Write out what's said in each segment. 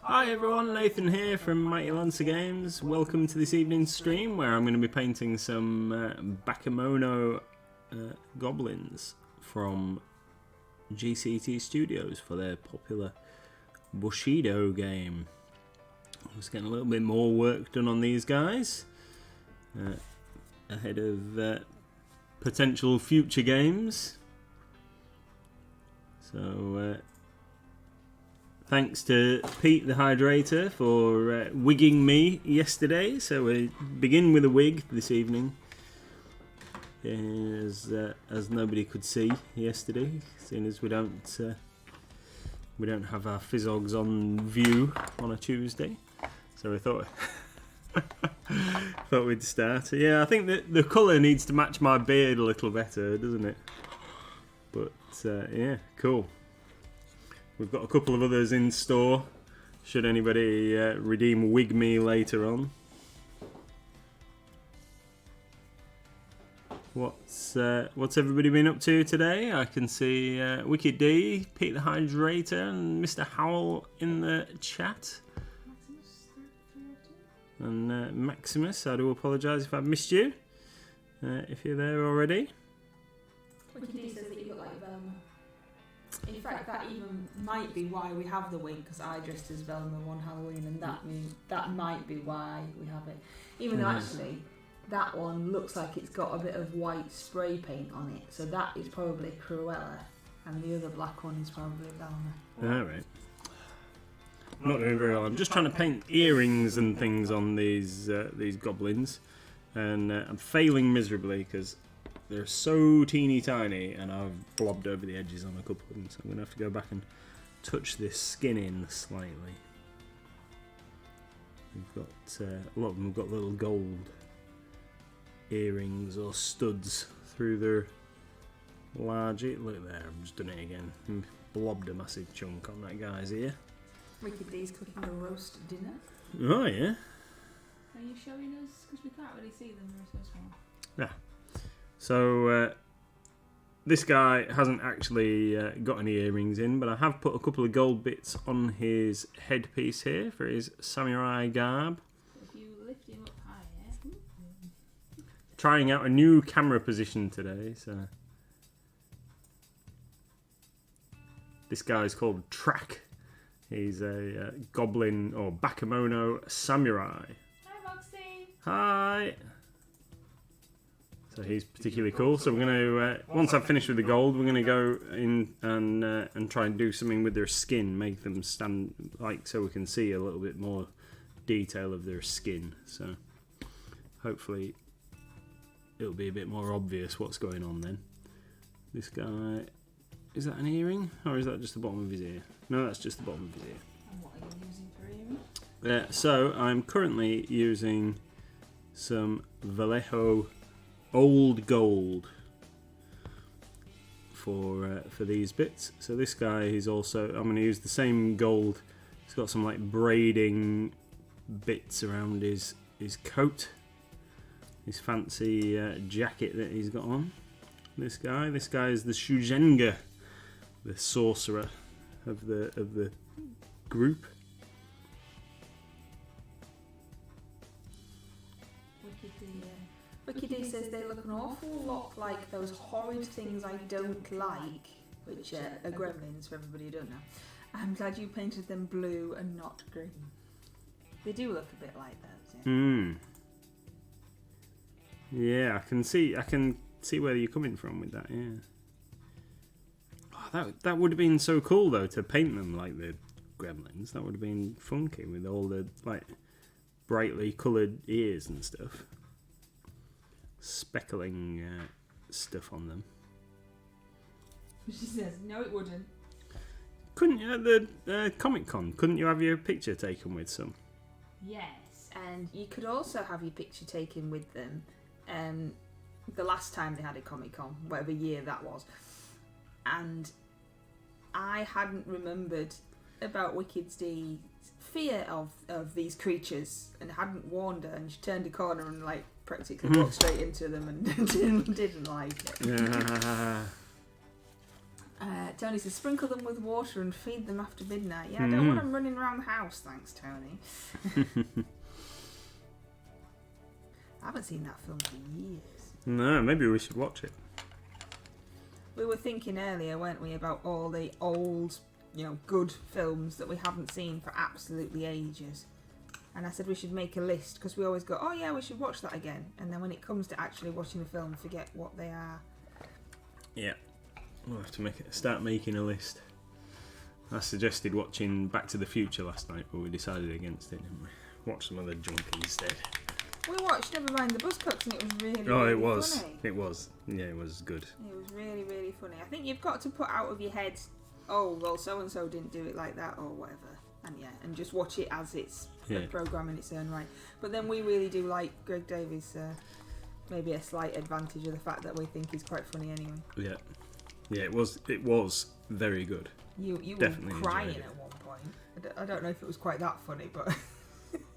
Hi everyone, Nathan here from Mighty Lancer Games. Welcome to this evening's stream where I'm going to be painting some Bakemono Goblins from GCT Studios for their popular Bushido game. I'm just getting a little bit more work done on these guys ahead of potential future games. So thanks to Pete the Hydrator for wigging me yesterday. So we begin with a wig this evening, as nobody could see yesterday, seeing as we don't have our Fizzogs on view on a Tuesday. So we thought we'd start. Yeah, I think that the colour needs to match my beard a little better, doesn't it? But yeah, cool. We've got a couple of others in store, should anybody redeem Wig Me later on. What's everybody been up to today? I can see Wicked D, Pete the Hydrator, and Mr. Howell in the chat. And Maximus, I do apologise if I've missed you, if you're there already. Wicked D says that you look like Velma. In fact, that even might be why we have the wig, because I dressed as Velma one Halloween, and that might be why we have it. Even though actually, that one looks like it's got a bit of white spray paint on it, so that is probably Cruella, and the other black one is probably Velma. Alright. Not doing very well. I'm just trying to paint earrings and things on these goblins, and I'm failing miserably because they're so teeny tiny, and I've blobbed over the edges on a couple of them, so I'm going to have to go back and touch this skin in slightly. We've got a lot of them have got little gold earrings or studs through their large. Look there, I've just done it again. Blobbed a massive chunk on that guy's ear. Wicked D's cooking a roast dinner. Oh yeah. Are you showing us? Because we can't really see them, they're so small. Yeah. So this guy hasn't actually got any earrings in, but I have put a couple of gold bits on his headpiece here for his samurai garb. If you lift him up higher. Trying out a new camera position today, so this guy's called Track. He's a goblin or Bakemono samurai. Hi, Roxy. Hi. So he's particularly cool. So we're going to, once I've finished with the gold, we're going to go in and try and do something with their skin, make them stand like so we can see a little bit more detail of their skin. So hopefully it'll be a bit more obvious what's going on then. This guy, is that an earring or is that just the bottom of his ear? No, that's just the bottom of his ear. And what are you using for earring? So I'm currently using some Vallejo Old Gold for these bits. So this guy is also, I'm going to use the same gold. He's got some like braiding bits around his coat, his fancy jacket that he's got on. This guy is the Shujenga, the sorcerer of the group. Wicked D says they look an awful lot like those horrid things I don't like, which are gremlins for everybody who don't know. I'm glad you painted them blue and not green. They do look a bit like those, yeah. Yeah, I can see where you're coming from with that, yeah. Oh, that would have been so cool though, to paint them like the gremlins. That would have been funky with all the like brightly coloured ears and stuff. Speckling stuff on them. She says, no it wouldn't. Couldn't you at the Comic Con? Couldn't you have your picture taken with some? Yes. And you could also have your picture taken with them the last time they had a Comic Con, whatever year that was. And I hadn't remembered about Wicked D's fear of these creatures and hadn't warned her, and she turned a corner and like practically walked straight into them and didn't like it. Yeah. Tony says, sprinkle them with water and feed them after midnight. Yeah, I don't want them running around the house, thanks, Tony. I haven't seen that film for years. No, maybe we should watch it. We were thinking earlier, weren't we, about all the old, good films that we haven't seen for absolutely ages. And I said we should make a list, because we always go, oh yeah, we should watch that again. And then when it comes to actually watching a film, forget what they are. Yeah. We'll have to start making a list. I suggested watching Back to the Future last night, but we decided against it, didn't we? Watch some other junk instead. We watched Never Mind the Buzzcocks and it was really, Oh, really it was. funny. It was. Yeah, it was good. It was really, really funny. I think you've got to put out of your head, oh, well, so-and-so didn't do it like that or whatever. And just watch it as it's a programme in its own right. But then we really do like Greg Davies, maybe a slight advantage of the fact that we think he's quite funny anyway. Yeah. Yeah, it was very good. You Definitely were crying enjoyed it. at one point. I don't know if it was quite that funny, but...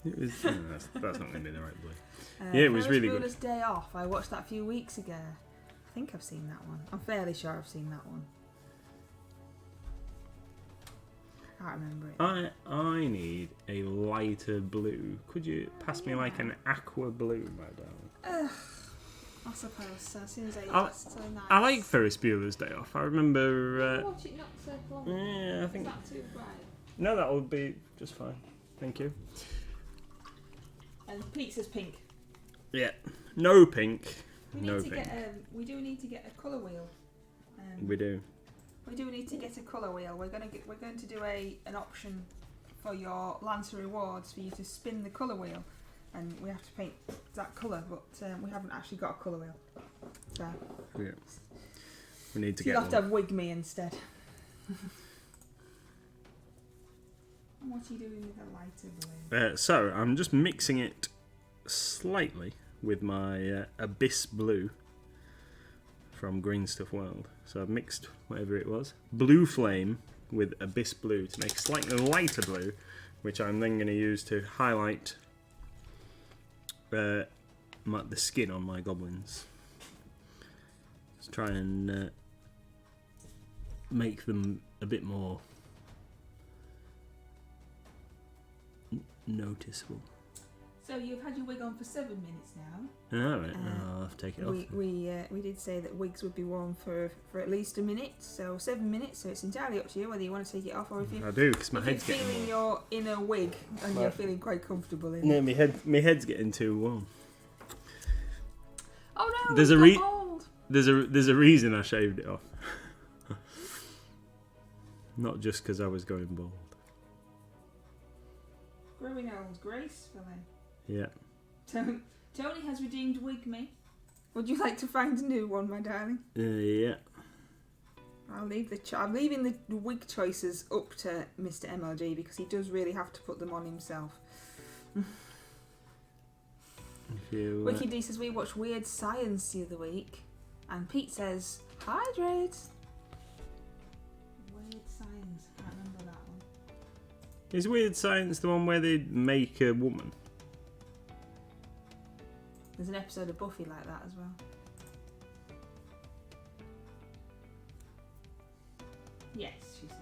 It was, no, that's not going to be the right way. Yeah, it was really good. Ferris Bueller's Day Off. I watched that a few weeks ago. I think I've seen that one. I'm fairly sure I've seen that one. I can't remember it. I need a lighter blue. Could you pass me like an aqua blue, my darling? I suppose so. As soon as I- so nice. I like Ferris Bueller's Day Off. I remember. Watch it not so long. Yeah, I think. Is that too bright? No, that would be just fine. Thank you. And Pete says pink. Yeah. No pink. We No need to pink. we do need to get a colour wheel. We do. We do need to get a colour wheel. We're going to do an option for your Lancer rewards for you to spin the colour wheel, and we have to paint that colour, but we haven't actually got a colour wheel. So Yeah. We need to you'll get have to have Wig Me instead. And what are you doing with a lighter blue? So I'm just mixing it slightly with my Abyss Blue from Green Stuff World. So I've mixed whatever it was, Blue Flame with Abyss Blue to make a slightly lighter blue, which I'm then going to use to highlight the skin on my goblins. Let's try and make them a bit more noticeable. So you've had your wig on for 7 minutes now. Alright, I'll have to take it off. We did say that wigs would be worn for at least a minute, so 7 minutes. So it's entirely up to you whether you want to take it off or if you. I do, because my if head's you're getting feeling warm. your inner wig and Right. you're feeling quite comfortable in No, it. my head's getting too warm. Oh no! There's it's a got bald. There's a reason I shaved it off. Not just because I was going bald. Growing old gracefully. Yeah. Tony has redeemed Wig Me. Would you like to find a new one, my darling? Yeah. I'm leaving the wig choices up to Mr. MLG because he does really have to put them on himself. If you, Wiki D says we watched Weird Science the other week, and Pete says hydrate. Weird Science, I can't remember that one. is Weird Science the one where they make a woman? There's an episode of Buffy like that as well. Yes, she says.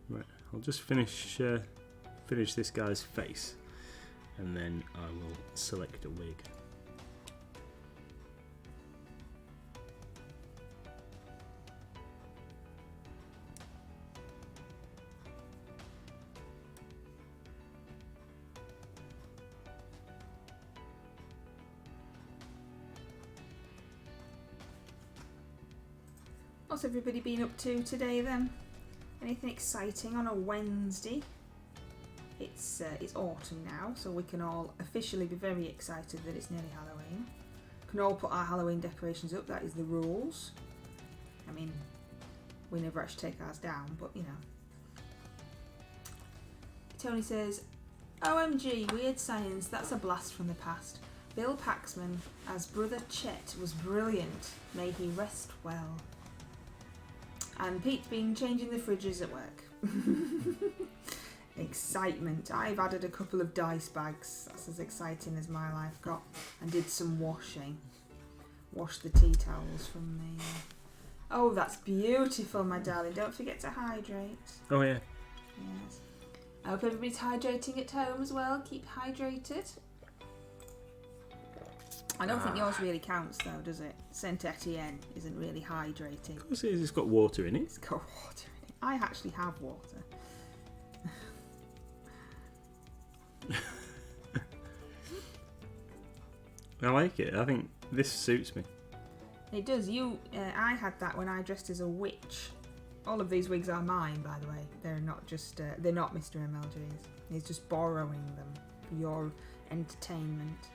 Right. I'll just finish this guy's face, and then I will select a wig. What's everybody been up to today then? Anything exciting on a Wednesday? It's autumn now, so we can all officially be very excited that it's nearly Halloween. We can all put our Halloween decorations up, that is the rules. I mean, we never actually take ours down, but you know. Tony says, OMG, Weird Science, that's a blast from the past. Bill Paxman as Brother Chet was brilliant. May he rest well. And Pete's been changing the fridges at work. excitement. I've added a couple of dice bags. That's as exciting as my life got. And did some washing. Washed the tea towels from the... Oh, that's beautiful, my darling. Don't forget to hydrate. Oh, yeah. Yes. I hope everybody's hydrating at home as well. Keep hydrated. I don't think yours really counts, though, does it? Saint Etienne isn't really hydrating. Of course it is. It's got water in it. It's got water in it. I actually have water. I like it. I think this suits me. It does. I had that when I dressed as a witch. All of these wigs are mine, by the way. They're not just. They're not Mr. MLG's. He's just borrowing them for your entertainment.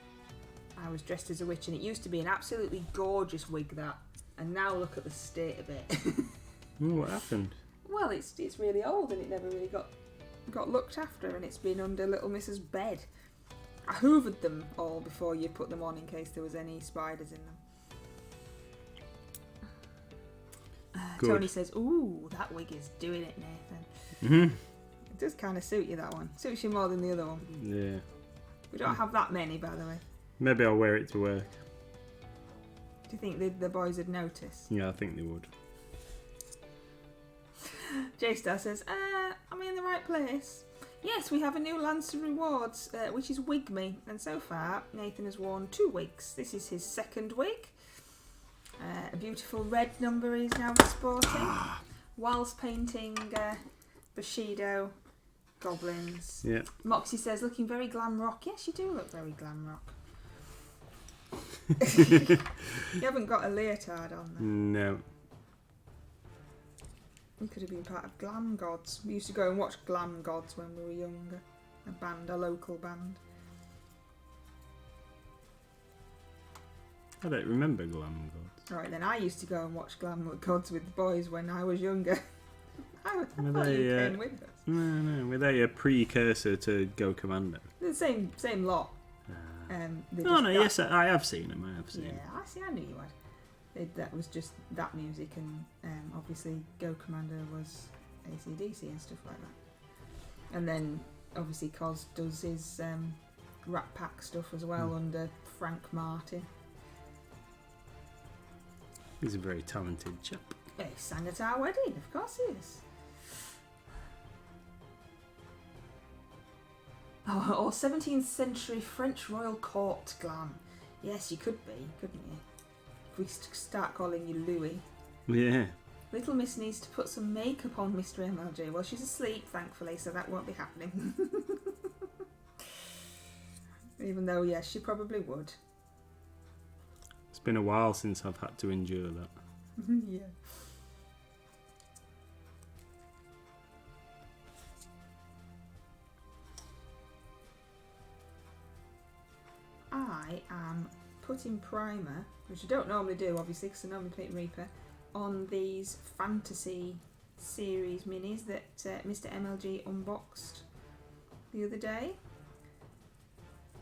I was dressed as a witch, and it used to be an absolutely gorgeous wig, that. And now look at the state of it. Ooh, what happened? Well, it's really old, and it never really got looked after, and it's been under little Mrs. Bed. I hoovered them all before you put them on in case there was any spiders in them. Tony says, "Ooh, that wig is doing it, Nathan." It does kind of suit you, that one. Suits you more than the other one. Yeah. We don't have that many, by the way. Maybe I'll wear it to work. Do you think the boys would notice? Yeah, I think they would. J-Star says, am I in the right place? Yes, we have a new Lancer Rewards, which is Wig Me. And so far, Nathan has worn 2 wigs. This is his second wig. A beautiful red number he's now sporting. Whilst painting Bushido, Goblins. Yeah. Moxie says, looking very glam rock. Yes, you do look very glam rock. You haven't got a leotard on there. No. You could have been part of Glam Gods. We used to go and watch Glam Gods when we were younger. A local band. I don't remember Glam Gods. Right then, I used to go and watch Glam Gods with the boys when I was younger. I thought they, you came with us. No. Were they a precursor to Go Commando? The same lot. Yes, I have seen them. Yeah, I knew you had. That was just that music, and obviously Go Commando was AC/DC and stuff like that. And then obviously Cos does his Rat Pack stuff as well under Frank Martin. He's a very talented chap. He sang at our wedding, of course he is. Oh, or 17th century French royal court glam. Yes, you could be, couldn't you? If we start calling you Louis. Yeah. Little Miss needs to put some makeup on Mr. MLG. Well, she's asleep, thankfully, so that won't be happening. Even though, yes, she probably would. It's been a while since I've had to endure that. Yeah. I am putting primer, which I don't normally do, obviously, because I normally paint Reaper, on these fantasy series minis that Mr. MLG unboxed the other day.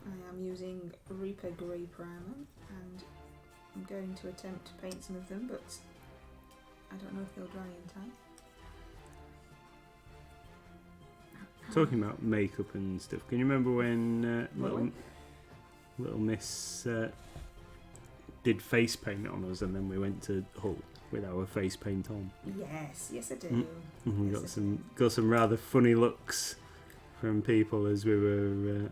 I am using Reaper Grey Primer, and I'm going to attempt to paint some of them, but I don't know if they'll dry in time. Talking about makeup and stuff, can you remember when Little Miss did face paint on us, and then we went to Hull with our face paint on? Yes, I do. We Yes, got some rather funny looks from people as we were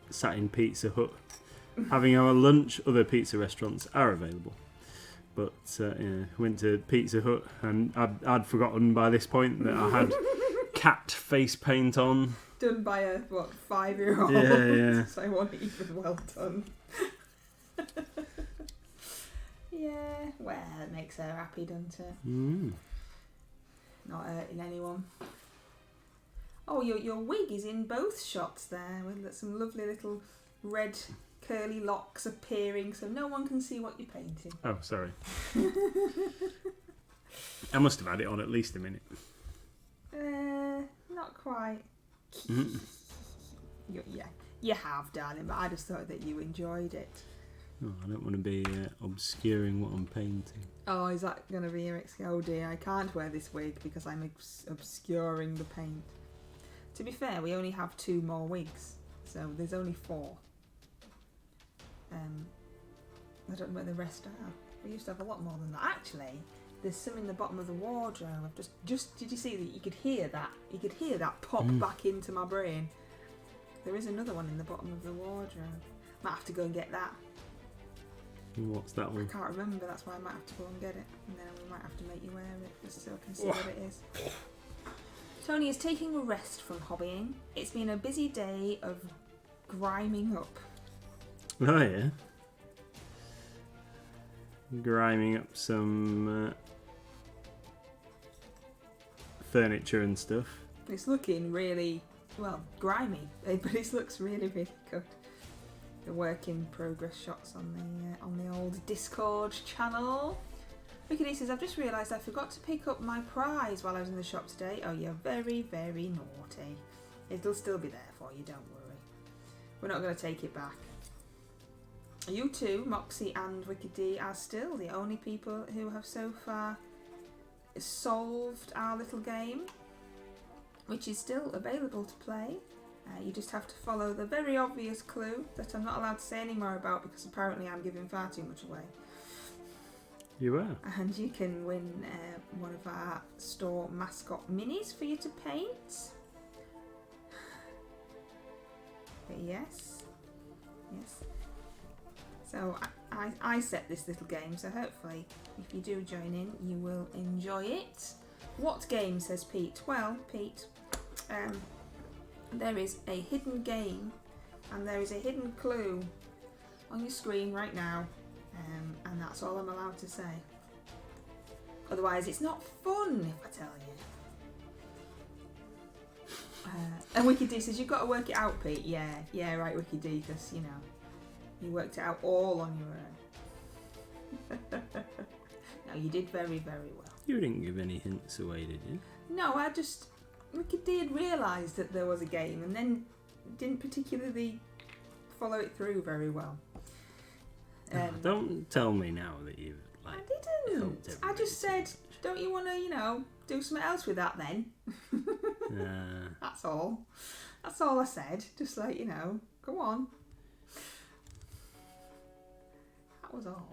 sat in Pizza Hut having our lunch. Other pizza restaurants are available, but went to Pizza Hut, and I'd forgotten by this point that I had cat face paint on. Done by a 5-year-old. Yeah. So I want it even well done. Yeah, well, it makes her happy, doesn't it? Not hurting anyone. Oh, your wig is in both shots there, with some lovely little red curly locks appearing, so no one can see what you're painting. Oh, sorry. I must have had it on at least a minute. Not quite. You have, darling, but I just thought that you enjoyed it. Oh, I don't want to be obscuring what I'm painting. Oh, is that going to be your excuse? Oh dear, I can't wear this wig because I'm obscuring the paint. To be fair, we only have 2 more wigs, so there's only 4. I don't know where the rest are. We used to have a lot more than that. Actually, there's some in the bottom of the wardrobe. I've just did you see that? You could hear that. You could hear that pop back into my brain. There is another one in the bottom of the wardrobe. Might have to go and get that. What's that I one? can't remember. That's why I might have to go and get it, and then we might have to make you wear it just so I can see what it is. Tony is taking a rest from hobbying. It's been a busy day of griming up. Oh yeah. Griming up some furniture and stuff. It's looking really, well, grimy, but it looks really, really good. The work in progress shots on the old Discord channel. Ricky says, I've just realised I forgot to pick up my prize while I was in the shop today. Oh, you're very, very naughty. It'll still be there for you, don't worry. We're not going to take it back. You two, Moxie and Wicked D, are still the only people who have so far solved our little game, which is still available to play. You just have to follow the very obvious clue that I'm not allowed to say any more about because apparently I'm giving far too much away. You are. And you can win one of our store mascot minis for you to paint. But yes. So I set this little game, so hopefully if you do join in, you will enjoy it. What game, says Pete? Well, Pete, there is a hidden game and there is a hidden clue on your screen right now, and that's all I'm allowed to say. Otherwise it's not fun if I tell you. And Wicked D says, you've got to work it out, Pete. Yeah, right, Wicked D, because, you know, you worked it out all on your own. No, you did very, very well. You didn't give any hints away, did you? No, Wicked D had realised that there was a game and then didn't particularly follow it through very well. Don't tell me now that you've I didn't. I just said, don't you want to, you know, do something else with that then? That's all. That's all I said. Just like, you know, go on. That was all.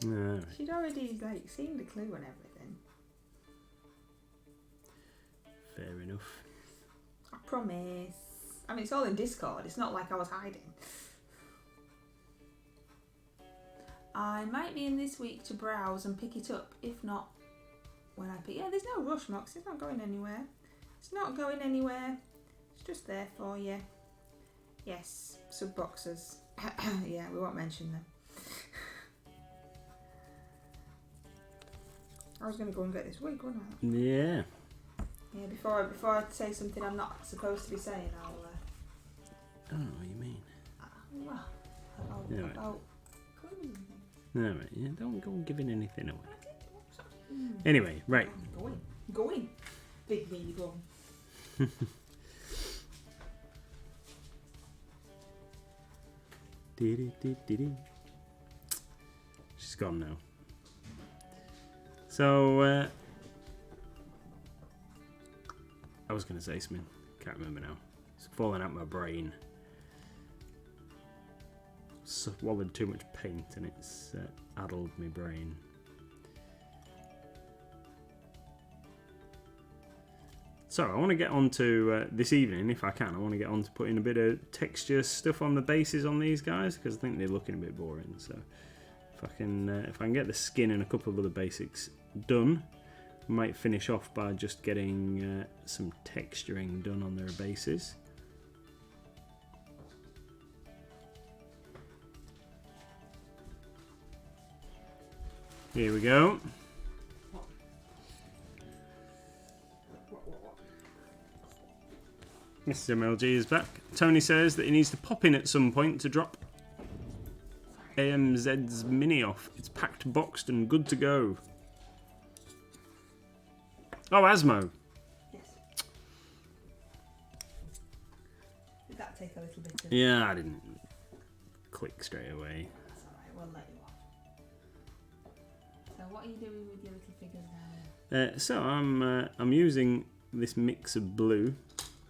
Right. She'd already like seen the clue and everything. Fair enough. I promise. I mean, it's all in Discord. It's not like I was hiding. I might be in this week to browse and pick it up. If not, when I pick... Yeah, there's no rush, Mox. It's not going anywhere. It's not going anywhere. It's just there for you. Yes, sub boxes. Yeah, we won't mention them. I was going to go and get this wig, wasn't I? Yeah. Yeah, before I say something I'm not supposed to be saying, I'll... I don't know what you mean. Well, Yeah, right. about clues and things. Alright, yeah, don't go giving anything away. Anyway, right. Go in. Big meaty bum. She's gone now. So, I was going to say something. Can't remember now. It's falling out my brain. Swallowed too much paint and it's addled my brain. So I want to get on to this evening, if I can. I want to get on to putting a bit of texture stuff on the bases on these guys because I think they're looking a bit boring. So if I can get the skin and a couple of other basics done, I might finish off by just getting some texturing done on their bases. Here we go. Mr. MLG is back. Tony says that he needs to pop in at some point to drop AMZ's mini off. It's packed, boxed, and good to go. Oh, Asmo. Yes. Did that take a little bit of... Yeah, I didn't click straight away. That's alright, we'll let you off. So what are you doing with your little figures now? So I'm using this mix of blue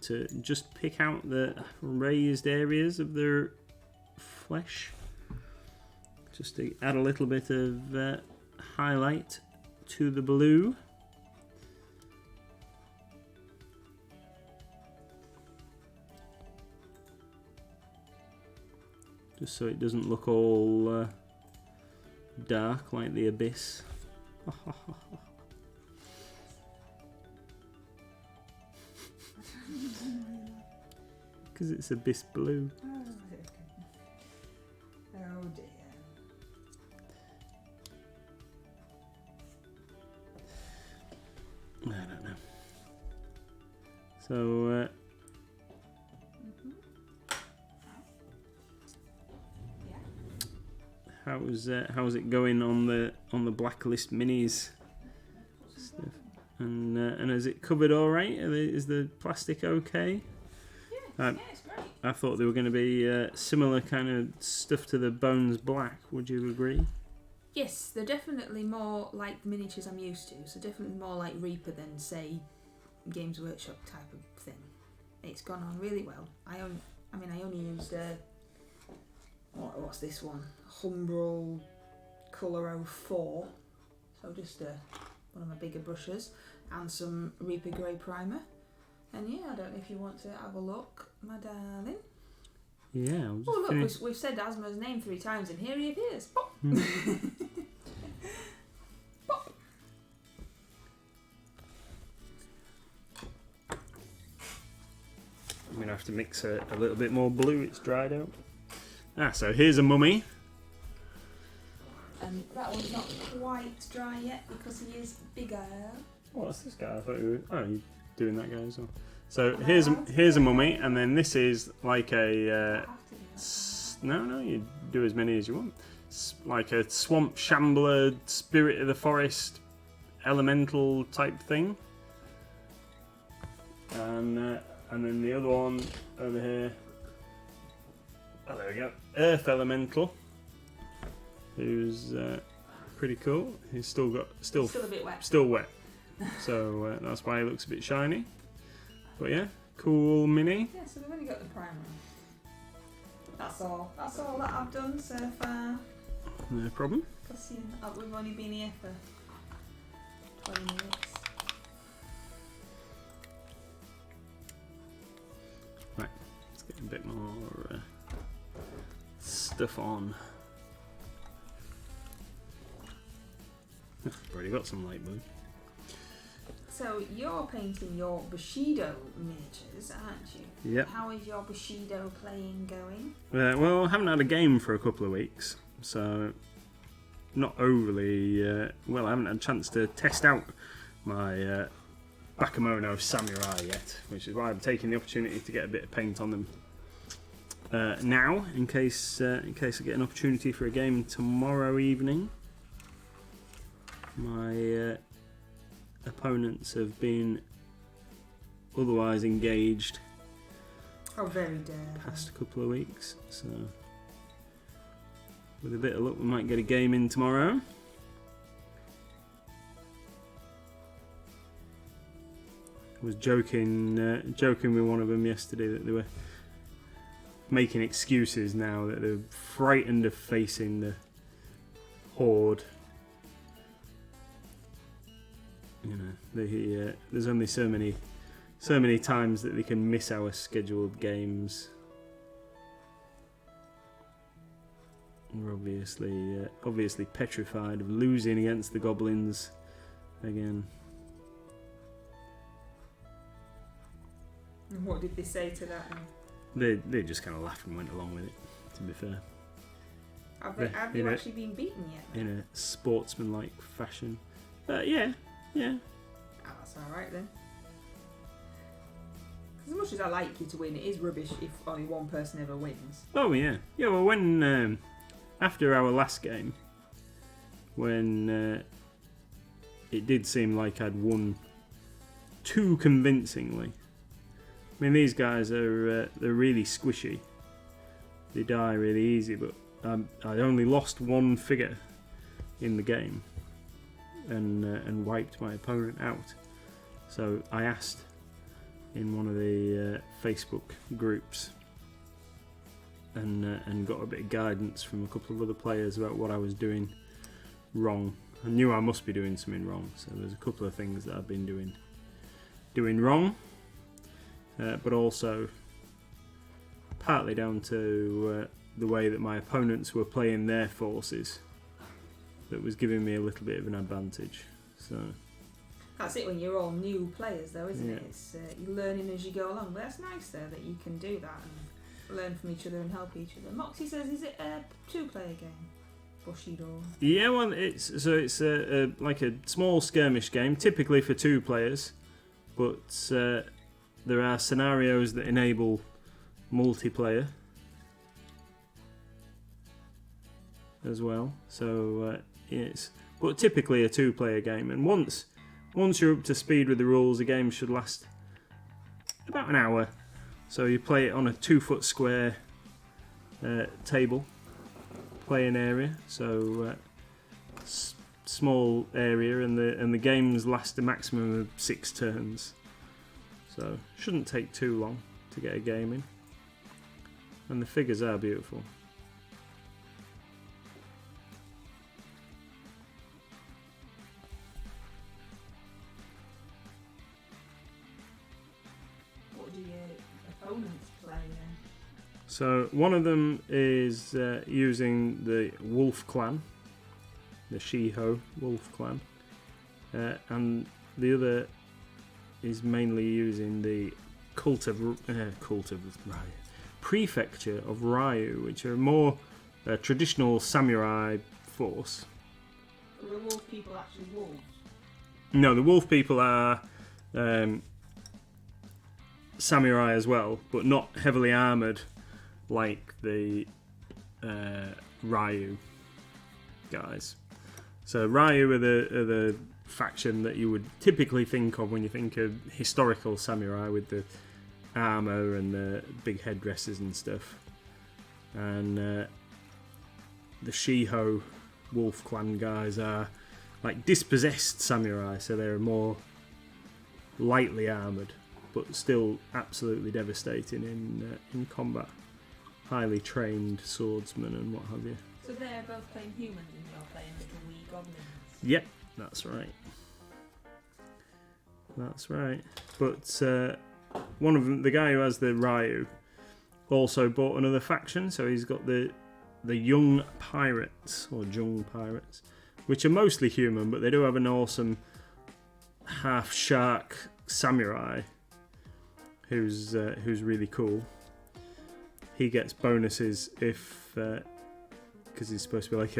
to just pick out the raised areas of their flesh, just to add a little bit of highlight to the blue. Just so it doesn't look all dark like the abyss. Because it's abyss blue. Oh dear. I don't know. So, how's it going on the blacklist minis stuff? And is it covered all right? Is the plastic okay? Yeah, it's great. I thought they were going to be similar kind of stuff to the Bones Black. Would you agree? Yes, they're definitely more like the miniatures I'm used to. So definitely more like Reaper than say Games Workshop type of thing. It's gone on really well. I only used what's this one? Humbrol Colour 04. So just one of my bigger brushes and some Reaper Grey primer. And yeah, I don't know if you want to have a look, my darling. Yeah. Oh look, we've said Asma's name 3 times and here he appears. Pop. Pop. I'm going to have to mix a little bit more blue. It's dried out. So here's a mummy. And that one's not quite dry yet because he is bigger. What's this guy? I thought you were... Oh, you're doing that guy as well. So here's a mummy, and then this is like a... No, you do as many as you want. Like a swamp shambler, spirit of the forest, elemental type thing. And then the other one over here. Oh, there we go. Earth elemental. Who's pretty cool. He's still a bit wet. Still wet. So that's why he looks a bit shiny. But yeah, cool mini. Yeah, so we've only got the primer on. That's all that I've done so far. No problem. Because we've only been here for 20 minutes. Right, let's get a bit more stuff on. I've already got some light blue. So you're painting your Bushido miniatures, aren't you? Yep. How is your Bushido playing going? Well, I haven't had a game for a couple of weeks, so not overly well. I haven't had a chance to test out my Bakemono Samurai yet, which is why I'm taking the opportunity to get a bit of paint on them now, in case I get an opportunity for a game tomorrow evening. My opponents have been otherwise engaged. Oh, very daring. Past a couple of weeks, so with a bit of luck, we might get a game in tomorrow. I was joking with one of them yesterday that they were making excuses now that they're frightened of facing the horde. You know, there's only so many times that they can miss our scheduled games. We're obviously petrified of losing against the Goblins again. And what did they say to that then? They just kind of laughed and went along with it, to be fair. Have you actually been beaten yet? In a sportsmanlike fashion. Yeah. Oh, that's alright then. As much as I like you to win, it is rubbish if only one person ever wins. Oh yeah. Yeah, well when after our last game, when it did seem like I'd won too convincingly. I mean, these guys are they're really squishy. They die really easy, but I only lost one figure in the game and wiped my opponent out. So I asked in one of the Facebook groups, and got a bit of guidance from a couple of other players about what I was doing wrong. I knew I must be doing something wrong, so there's a couple of things that I've been doing wrong, but also partly down to the way that my opponents were playing their forces that was giving me a little bit of an advantage. So that's it when you're all new players, though, isn't Yeah. it? It's you're learning as you go along. But that's nice, though, that you can do that and learn from each other and help each other. Moxie says, is it a 2-player game? Bushido. yeah, well, it's a like a small skirmish game, typically for 2 players, but there are scenarios that enable multiplayer as well. So but typically a 2-player game, and once you're up to speed with the rules, the game should last about an hour. So you play it on a 2-foot square table, playing area. So small area, and the games last a maximum of 6 turns. So shouldn't take too long to get a game in, and the figures are beautiful. What do your opponents play then? So one of them is using the Wolf Clan, the Shiho Wolf Clan, and the other is mainly using the Prefecture of Ryu, which are a more traditional samurai force. Are the wolf people actually wolves? No, the Wolf people are samurai as well, but not heavily armoured like the Ryu guys. So Ryu are the faction that you would typically think of when you think of historical samurai, with the armour and the big headdresses and stuff. And the Shiho Wolf Clan guys are like dispossessed samurai, so they're more lightly armoured, but still absolutely devastating in combat. Highly trained swordsmen and what have you. So they're both playing humans and you're playing little wee goblins. Yep, that's right. That's right. But one of them, the guy who has the Ryu, also bought another faction. So he's got the Young Pirates, or Jung Pirates, which are mostly human, but they do have an awesome half shark samurai who's really cool. He gets bonuses if, because he's supposed to be like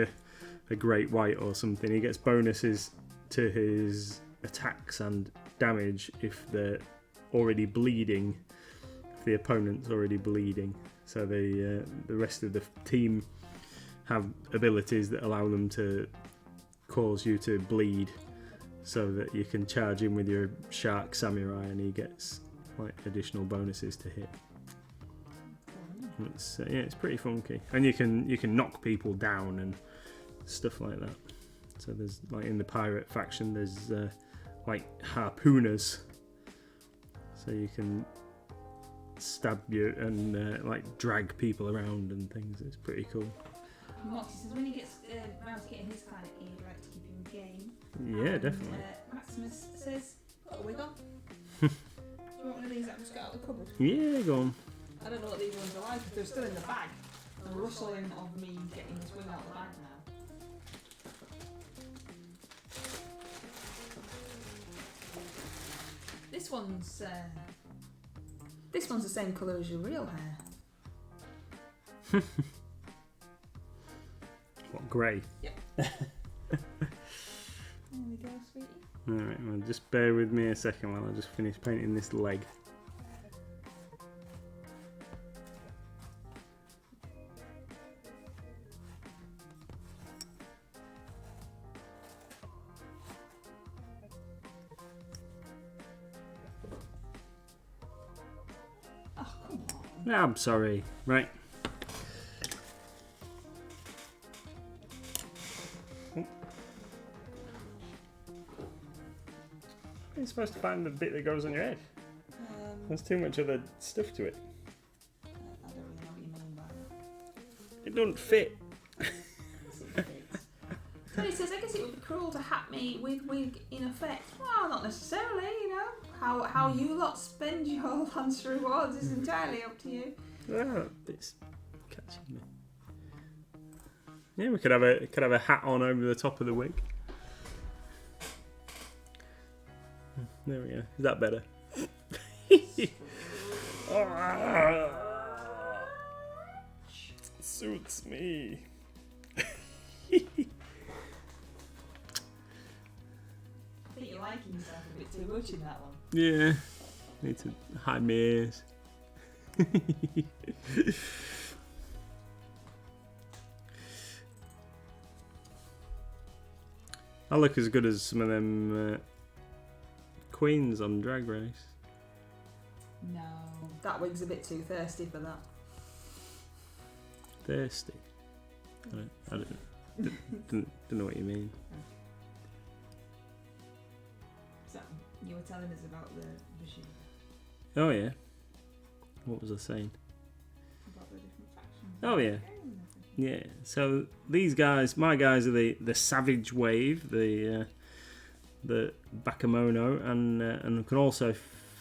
a great white or something, he gets bonuses to his attacks and damage if they're already bleeding, if the opponent's already bleeding. So the rest of the team have abilities that allow them to cause you to bleed, so that you can charge in with your shark samurai and he gets like additional bonuses to hit. It's pretty funky, and you can knock people down and stuff like that. So there's like in the pirate faction, there's like harpooners, so you can stab you and like drag people around and things. It's pretty cool. Moxie says when he gets round to getting his kind of gear, like to keep him game. Yeah, And, definitely. Maximus says, got a wig on. Do you want one of these that just got out of the cupboard? Yeah, go on. I don't know what these ones are like, if they're still in the bag. The rustling of me getting this wing out of the bag now. This one's the same colour as your real hair. What, grey? There we go, sweetie. Alright, well, just bear with me a second while I just finish painting this leg. Oh, come on. I'm sorry. Right. You're supposed to find the bit that goes on your head. There's too much other stuff to it. I don't really know what you mean by that. It doesn't fit. So he says, I guess it would be cruel to hat me with wig in effect. Well, not necessarily, you know. How you lot spend your lance rewards is entirely up to you. Ah, it's catching me. Yeah, we could have a hat on over the top of the wig. There we go. Is that better? Suits me. I think you're liking yourself a bit too much in that one. Yeah. Need to hide my ears. I look as good as some of them queens on Drag Race. No. That wig's a bit too thirsty for that. Thirsty. I don't know what you mean. So, you were telling us about the Bushido, Oh yeah. What was I saying? about the different factions. Oh yeah. Yeah. So these guys, my guys, are the Savage Wave, the Bakemono, and can also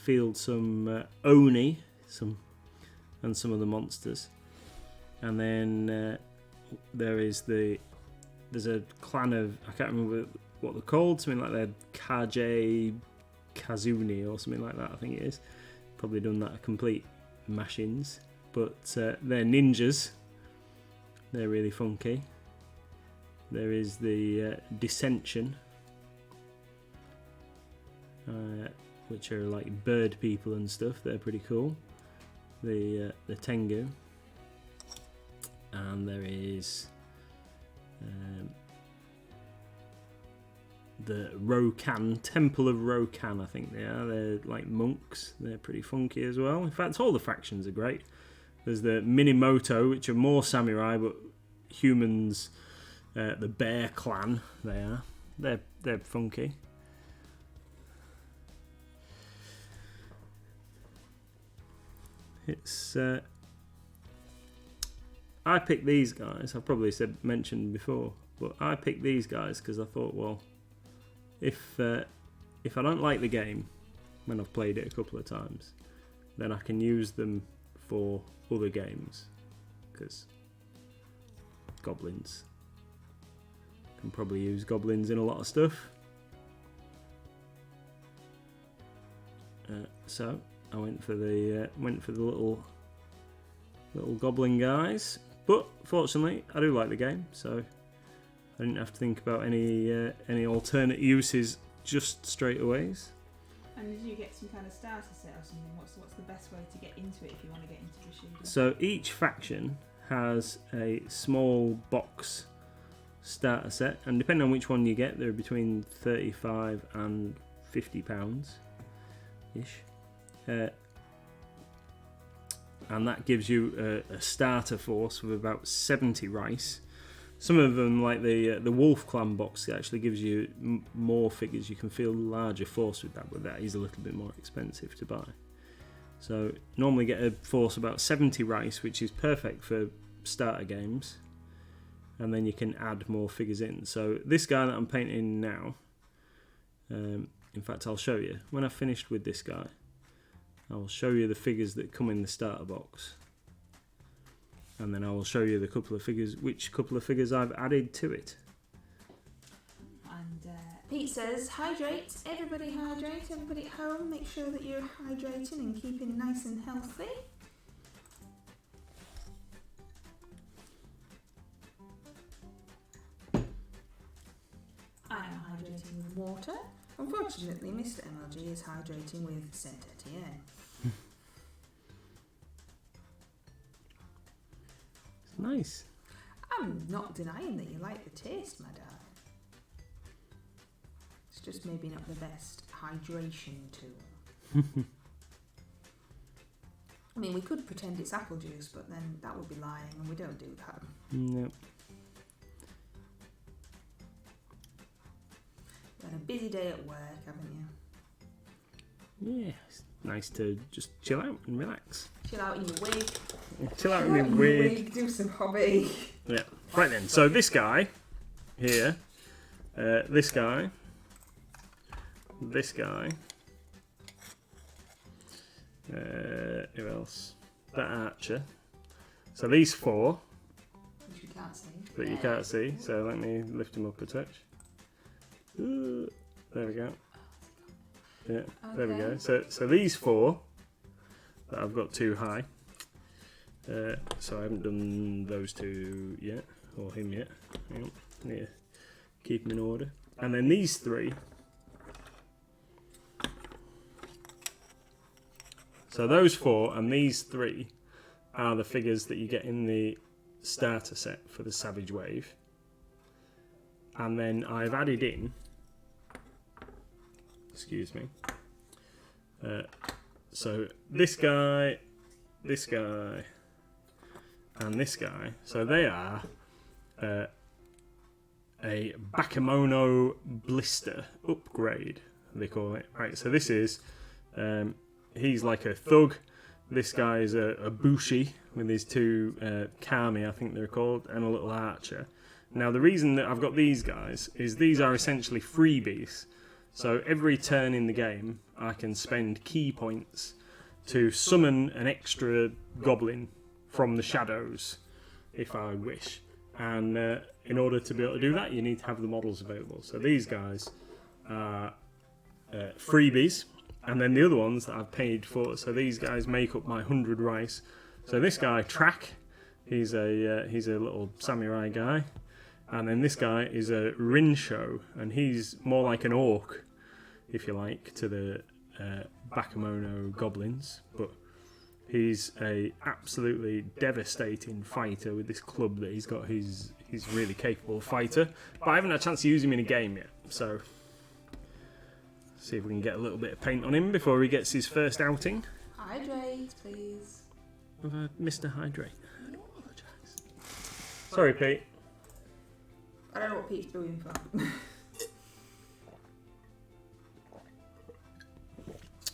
field some Oni, some of the monsters. And then there's a clan of, I can't remember what they're called, something like they're Kaje Kazuni or something like that, I think it is. Probably done that complete mashings, but they're ninjas. They're really funky. There is the Dissension, which are like bird people and stuff. They're pretty cool. The Tengu, and there is the Rokan, Temple of Rokan, I think they are. They're like monks. They're pretty funky as well. In fact, all the factions are great. There's the Minimoto, which are more samurai, but humans. The Bear Clan, they are. They're funky. It's. I picked these guys. I've probably mentioned before, but I picked these guys because I thought, well, if I don't like the game when I've played it a couple of times, then I can use them for other games, because Goblins. Can probably use Goblins in a lot of stuff. So I went for the little Goblin guys, but fortunately I do like the game, so I didn't have to think about any alternate uses just straight away. And did you get some kind of starter set or something? What's the best way to get into it if you want to get into Bushido? So each faction has a small box starter set, and depending on which one you get, they're between £35 and £50 ish, and that gives you a starter force of about 70 rice. Some of them, like the Wolf Clan box, actually gives you more figures. You can field a larger force with that, but that is a little bit more expensive to buy. So normally get a force about 70 rice, which is perfect for starter games, and then you can add more figures in. So this guy that I'm painting now, in fact I'll show you when I've finished with this guy. I'll show you the figures that come in the starter box, and then I will show you which couple of figures I've added to it. And Pete says, hydrate, everybody at home, make sure that you're hydrating and keeping nice and healthy. I am hydrating with water. Unfortunately, Mr. MLG is hydrating with Saint Etienne. It's nice. I'm not denying that you like the taste, my darling. It's just maybe not the best hydration tool. I mean, we could pretend it's apple juice, but then that would be lying, and we don't do that. Yep. You had a busy day at work, haven't you? Yeah, it's nice to just chill out and relax. Chill out in your wig. Chill out in your wig. Do some hobby. Yeah. Right then. So this guy here, this guy. Who else? That archer. So these 4 Which you can't see. that you can't see. So let me lift him up a touch. Ooh, there we go. Yeah, there we go. So these 4 that I've got too high. So I haven't done those 2 yet, or him yet. Hang on. Yeah, keep them in order. And then these 3. So those 4 and these 3 are the figures that you get in the starter set for the Savage Wave. And then I've added in, excuse me, so this guy, and this guy. So they are a Bakemono Blister upgrade, they call it. Right, so this is, he's like a thug. This guy is a Bushi with his 2 Kami, I think they're called, and a little archer. Now the reason that I've got these guys is these are essentially freebies. So every turn in the game I can spend key points to summon an extra goblin from the shadows if I wish. And in order to be able to do that you need to have the models available. So these guys are freebies. And then the other ones that I've paid for, so these guys make up my 100 rice. So this guy, Track, he's a little samurai guy. And then this guy is a Rinsho, and he's more like an orc, if you like, to the Bakemono goblins. But he's a absolutely devastating fighter with this club that he's got. He's a really capable fighter. But I haven't had a chance to use him in a game yet, so see if we can get a little bit of paint on him before he gets his first outing. Hydrate, please. Mr. Hydrate. I apologise. Sorry, Pete. I don't know what Pete's doing for.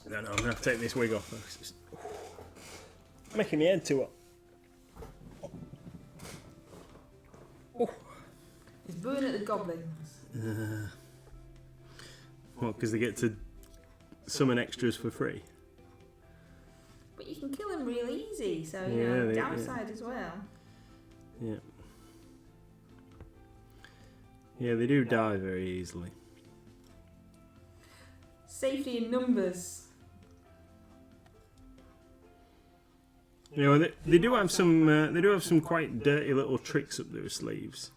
No, I'm going to have to take this wig off. It's just making my head too hot. Oh. He's booing at the goblins. Well, because they get to summon extras for free. But you can kill him real easy, so you Yeah, know, they- downside as well. Yeah. Yeah, they do die very easily. Safety in numbers. You know, they do have some quite dirty little tricks up their sleeves.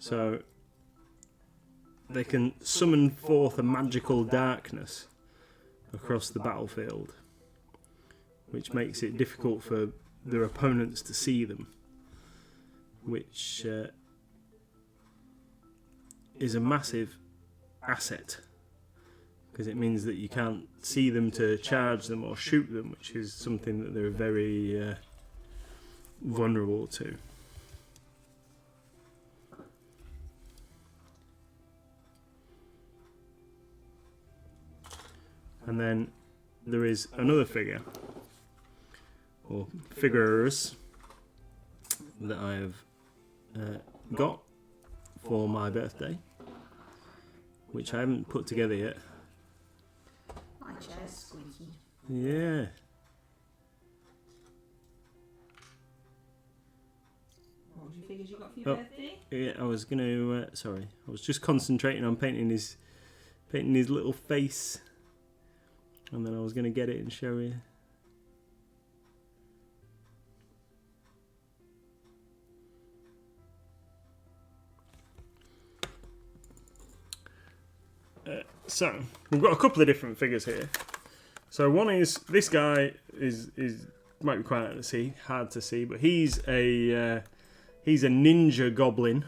So they can summon forth a magical darkness across the battlefield, which makes it difficult for their opponents to see them, which is a massive asset, because it means that you can't see them to charge them or shoot them, which is something that they're very vulnerable to. And then there is another figure, or figures, that I have got for my birthday, which I haven't put together yet. My chair's squeaky. Yeah. What was your figures you got for your birthday? Yeah, I was gonna. Sorry, I was just concentrating on painting his little face, and then I was gonna get it and show you. So we've got a couple of different figures here. So one is this guy is might be quite hard to see, but he's a ninja goblin,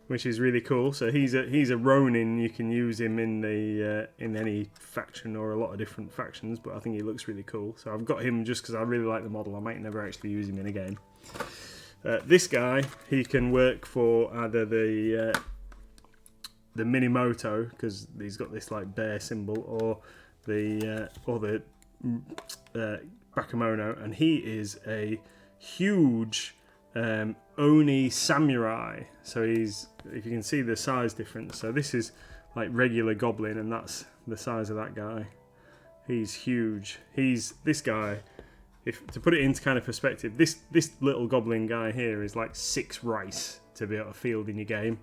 which is really cool. So he's a Ronin. You can use him in the in any faction or a lot of different factions, but I think he looks really cool. So I've got him just because I really like the model. I might never actually use him in a game. This guy, he can work for either the Minimoto, because he's got this like bear symbol, or Bakemono, and he is a huge Oni samurai. So he's, if you can see the size difference, so this is like regular goblin, and that's the size of that guy. He's huge. This guy, if to put it into kind of perspective, this little goblin guy here is like 6 rice to be able to field in your game,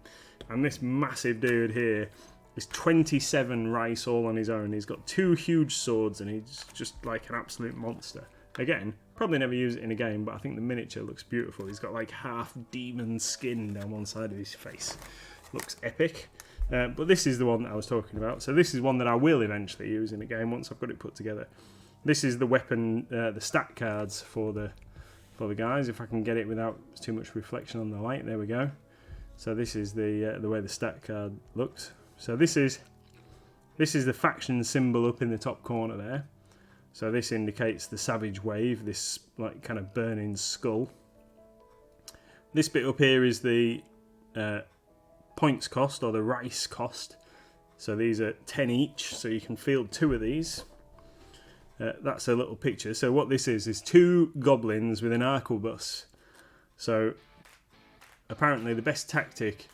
and this massive dude here is 27 rice all on his own. He's got 2 huge swords, and he's just like an absolute monster. Again, probably never use it in a game, but I think the miniature looks beautiful. He's got like half demon skin down one side of his face. Looks epic. But this is the one that I was talking about. So this is one that I will eventually use in a game once I've got it put together. This is the weapon, the stat cards for the guys. If I can get it without too much reflection on the light, there we go. So this is the way the stat card looks. So this is the faction symbol up in the top corner there. So this indicates the Savage Wave, this like kind of burning skull. This bit up here is the points cost, or the rice cost. So these are 10 each, so you can field 2 of these. That's a little picture. So what this is 2 goblins with an arquebus. So apparently the best tactic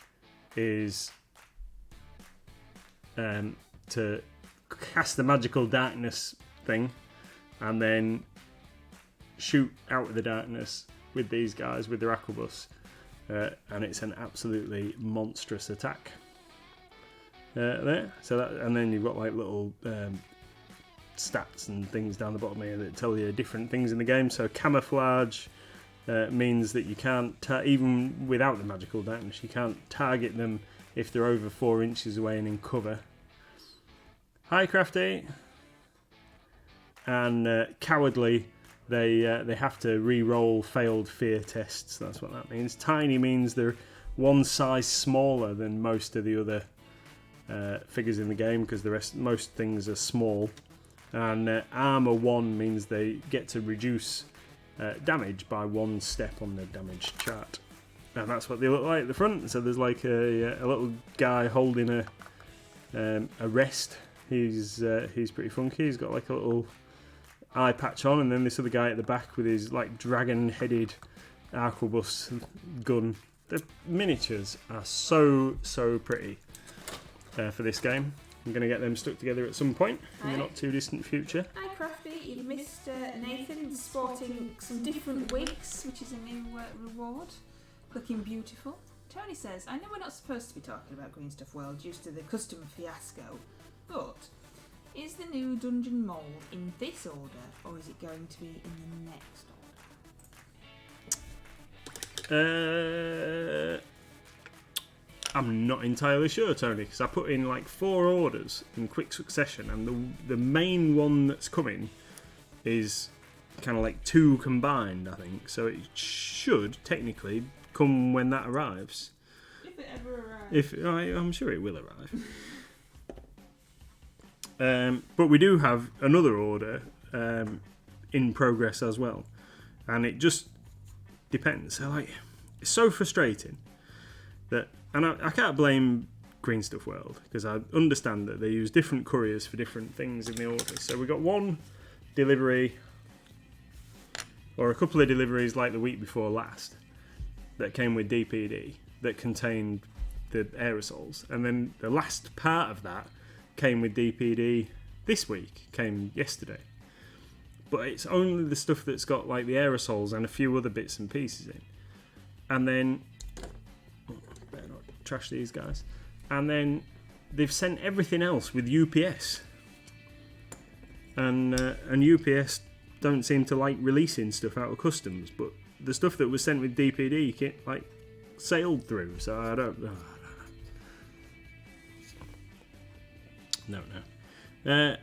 is to cast the magical darkness thing and then shoot out of the darkness with these guys with their arquebus, and it's an absolutely monstrous attack. There, so that, and then you've got like little stats and things down the bottom here that tell you different things in the game. So camouflage means that you can't, even without the magical darkness, you can't target them if they're over 4 inches away and in cover. Hi, Crafty. And cowardly, they have to re-roll failed fear tests. That's what that means. Tiny means they're 1 size smaller than most of the other figures in the game, because most things are small. And armor 1 means they get to reduce damage by 1 step on the damage chart. And that's what they look like at the front. So there's like a little guy holding a rest. He's pretty funky. He's got like a little eye patch on, and then this other guy at the back with his like dragon-headed arquebus gun. The miniatures are so pretty for this game. I'm going to get them stuck together at some point in the not too distant future. Hi Crafty, you've missed Nathan sporting some different wigs, which is a new reward. Looking beautiful. Tony says, I know we're not supposed to be talking about Green Stuff World due to the customer fiasco, but is the new dungeon mould in this order, or is it going to be in the next order? I'm not entirely sure, Tony, because I put in like 4 orders in quick succession, and the main one that's coming is kind of like 2 combined, I think. So it should technically come when that arrives. If it ever arrives. I'm sure it will arrive. But we do have another order in progress as well, and it just depends. So like, it's so frustrating that, and I can't blame Green Stuff World, because I understand that they use different couriers for different things in the order. So we got 1 delivery, or a couple of deliveries like the week before last, that came with DPD that contained the aerosols, and then the last part of that came with DPD this week, came yesterday. But it's only the stuff that's got like the aerosols and a few other bits and pieces in. And then, better not trash these guys. And then they've sent everything else with UPS. And UPS don't seem to like releasing stuff out of customs, but the stuff that was sent with DPD like sailed through, so I don't know. No.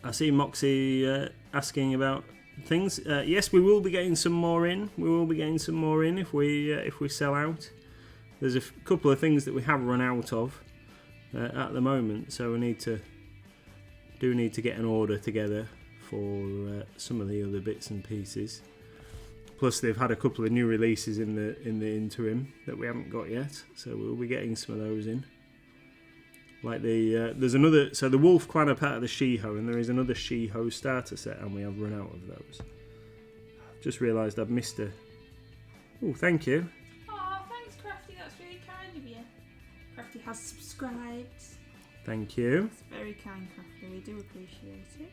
I see Moxie asking about things. Yes, we will be getting some more in. If we sell out. There's a couple of things that we have run out of at the moment, so we need to get an order together for some of the other bits and pieces. Plus, they've had a couple of new releases in the interim that we haven't got yet, so we'll be getting some of those in. Like there's another. So the wolf clan are part of the she-ho, and there is another she-ho starter set, and we have run out of those. Just realised I've missed a. Oh, thank you. Oh, thanks, Crafty. That's really kind of you. Crafty has subscribed. Thank you. It's very kind, Crafty. We do appreciate it.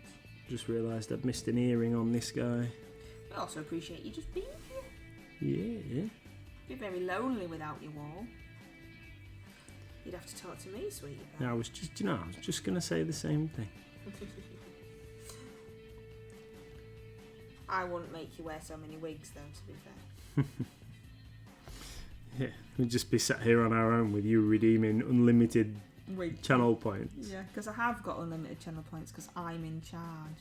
Just realised I've missed an earring on this guy. We also appreciate you just being here. Yeah. Be very lonely without you all. You'd have to talk to me, sweetie pie. I was just going to say the same thing. I wouldn't make you wear so many wigs, though, to be fair. Yeah, we'd just be sat here on our own with you redeeming unlimited channel points. Yeah, because I have got unlimited channel points because I'm in charge.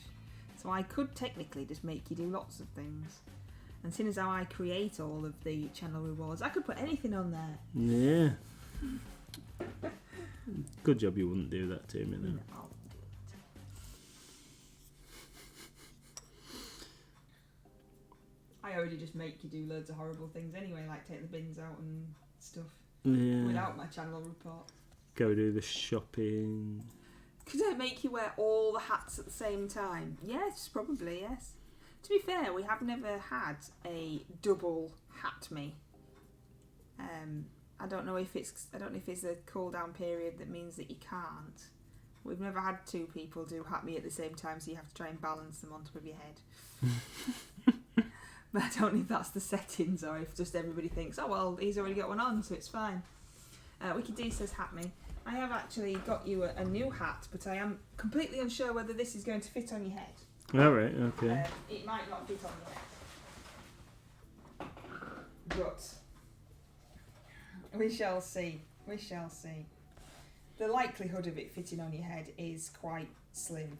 So I could technically just make you do lots of things. And seeing as how I create all of the channel rewards, I could put anything on there. Yeah. Good job you wouldn't do that to me then. No, I wouldn't do it. I already just make you do loads of horrible things anyway, like take the bins out and stuff, Yeah. without my channel report. Go do the shopping. Could I make you wear all the hats at the same time? Yes, probably, yes. To be fair, we have never had a double hat me. I don't know if it's a cool down period that means that you can't. We've never had two people do hat me at the same time, so you have to try and balance them on top of your head. But I don't know if that's the settings or if just everybody thinks, oh well, he's already got one on, so it's fine. Wiki D says hat me. I have actually got you a new hat, but I am completely unsure whether this is going to fit on your head. Alright, okay. It might not fit on your head. But we shall see. We shall see. The likelihood of it fitting on your head is quite slim.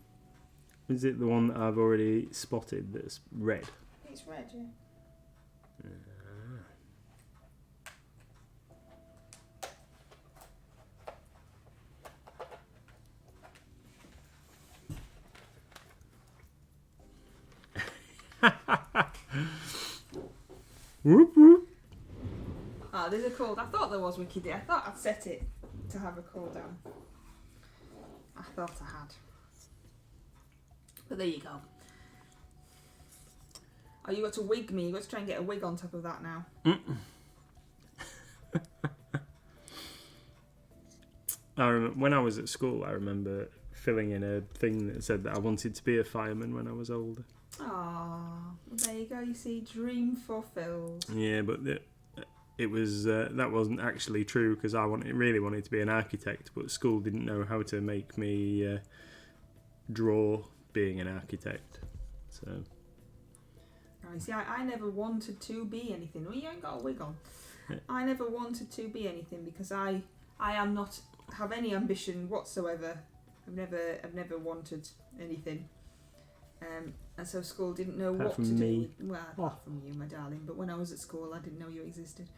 Is it the one that I've already spotted that's red? It's red, yeah. Whoop whoop. Ah, there's a cooldown. I thought there was Wiki D. I thought I'd set it to have a cooldown. I thought I had. But there you go. Oh, you got to wig me. You got to try and get a wig on top of that now. I remember, when I was at school, I remember filling in a thing that said that I wanted to be a fireman when I was older. Ah, there you go. You see, dream fulfilled. Yeah, but it was that wasn't actually true because I really wanted to be an architect, but school didn't know how to make me draw being an architect. So. Oh, you see, I never wanted to be anything. Well, you ain't got a wig on. Yeah. I never wanted to be anything because I am not have any ambition whatsoever. I've never wanted anything. And so school didn't know Apart what from to me. do with, well, apart from you, my darling, but when I was at school I didn't know you existed.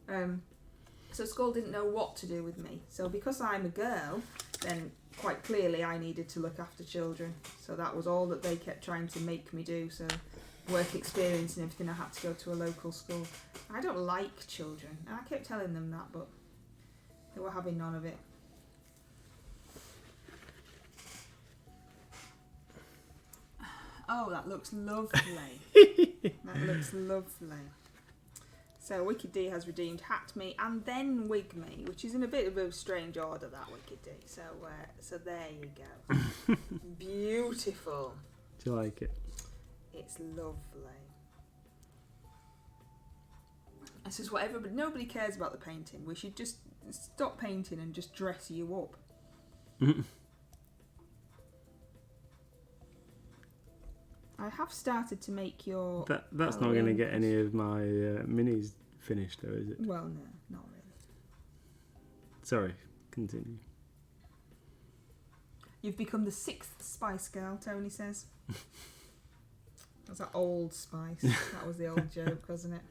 So school didn't know what to do with me. So because I'm a girl, then quite clearly I needed to look after children. So that was all that they kept trying to make me do. So work experience and everything, I had to go to a local school. I don't like children, and I kept telling them that, but they were having none of it. Oh, that looks lovely. That looks lovely. So Wicked D has redeemed Hat Me and then Wig Me, which is in a bit of a strange order, that Wicked D. So there you go. Beautiful. Do you like it? It's lovely. This is whatever, but nobody cares about the painting. We should just stop painting and just dress you up. I have started to make your... That's not going to get any of my minis finished though, is it? Well, no, not really. Sorry, continue. You've become the 6th Spice Girl, Tony says. That's that Old Spice. That was the old joke, wasn't it?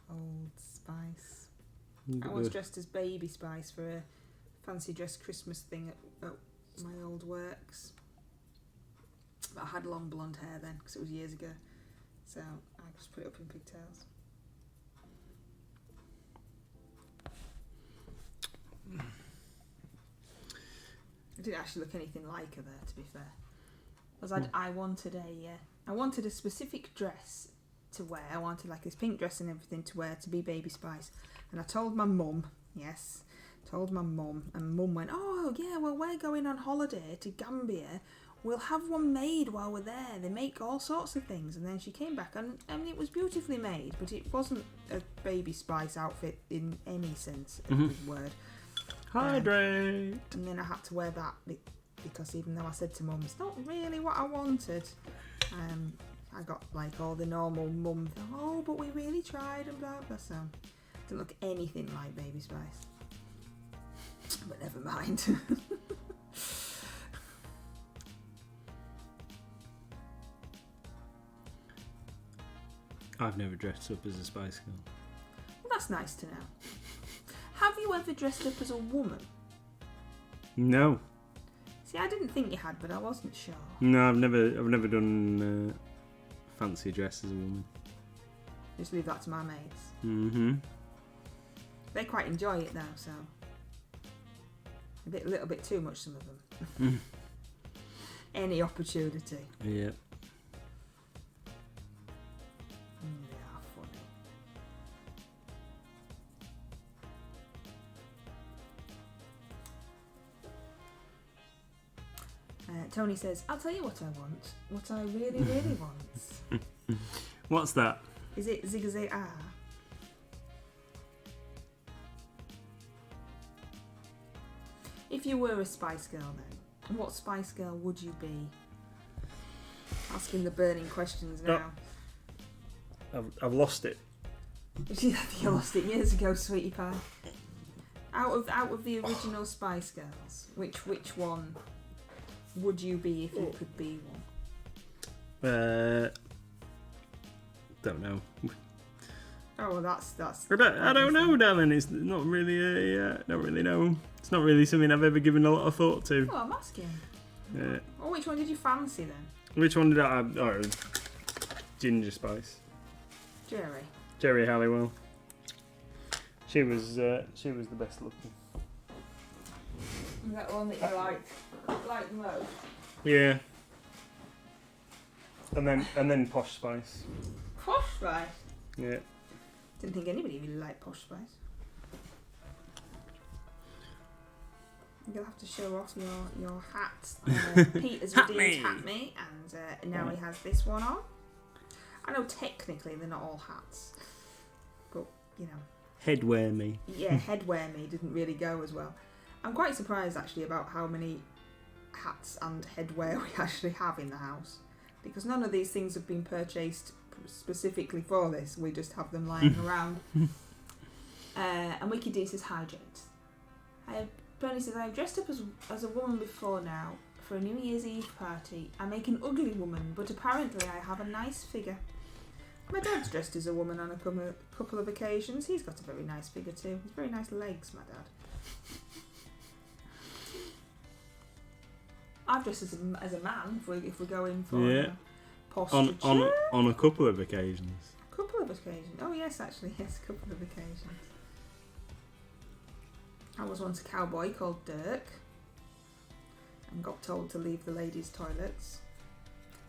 Old Spice. I was dressed as Baby Spice for a fancy dress Christmas thing at my old works. But I had long blonde hair then, because it was years ago. So I just put it up in pigtails. It didn't actually look anything like her there, to be fair. Because I wanted a specific dress to wear. I wanted like this pink dress and everything to wear to be Baby Spice. And I told my mum, and mum went, oh yeah, well we're going on holiday to Gambia. We'll have one made while we're there. They make all sorts of things. And then she came back and it was beautifully made, but it wasn't a Baby Spice outfit in any sense of the word. Hydrate! And then I had to wear that because even though I said to mum, it's not really what I wanted, I got like all the normal mum, oh, but we really tried and blah blah. So it didn't look anything like Baby Spice. But never mind. I've never dressed up as a Spice Girl. Well, that's nice to know. Have you ever dressed up as a woman? No. See, I didn't think you had, but I wasn't sure. No, I've never done fancy dress as a woman. Just leave that to my mates. Mm-hmm. They quite enjoy it though, so a little bit too much, some of them. Any opportunity. Yeah. They are funny. Tony says, I'll tell you what I want. What I really, really want. What's that? Is it Zig Zag Ah? If you were a Spice Girl then, what Spice Girl would you be? Asking the burning questions now. I've lost it. I think you lost it years ago, sweetie pie. Out of the original Spice Girls, which one would you be if you could be one? Don't know. Oh, well, that's. I don't know, darling. It's not really don't really know. It's not really something I've ever given a lot of thought to. Oh, I'm asking. Yeah. Well, which one did you fancy then? Which one did I have? Oh, Ginger Spice. Jerry Halliwell. She was the best looking. Is that one that you like the most? Yeah. And then Posh Spice. Posh Spice? Yeah. Didn't think anybody really liked Posh Spice. You'll have to show off your hat. Pete has redeemed Hat Me, and now he has this one on. I know technically they're not all hats, but you know. Headwear Me. Yeah, Headwear Me didn't really go as well. I'm quite surprised actually about how many hats and headwear we actually have in the house, because none of these things have been purchased specifically for this. We just have them lying around. And Wiki D says, hi James. Bernie says, I've dressed up as a woman before now for a New Year's Eve party. I make an ugly woman, but apparently I have a nice figure. My dad's dressed as a woman on a couple of occasions. He's got a very nice figure too. He's very nice legs, my dad. I've dressed as a man if we're going for posture. On a couple of occasions. A couple of occasions. Oh yes, actually, yes, a couple of occasions. I was once a cowboy called Dirk and got told to leave the ladies' toilets,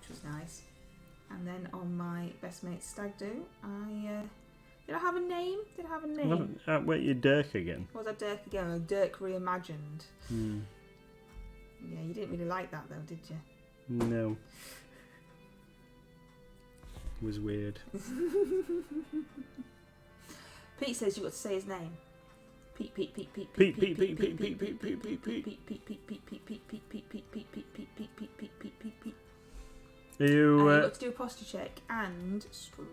which was nice. And then on my best mate's stag do, did I have a name? Wait, you're Dirk again. Was I Dirk again? Or Dirk reimagined? Yeah, you didn't really like that though, did you? No. It was weird. Pete says you got to say his name. Pete. You got to do a posture check and stretch.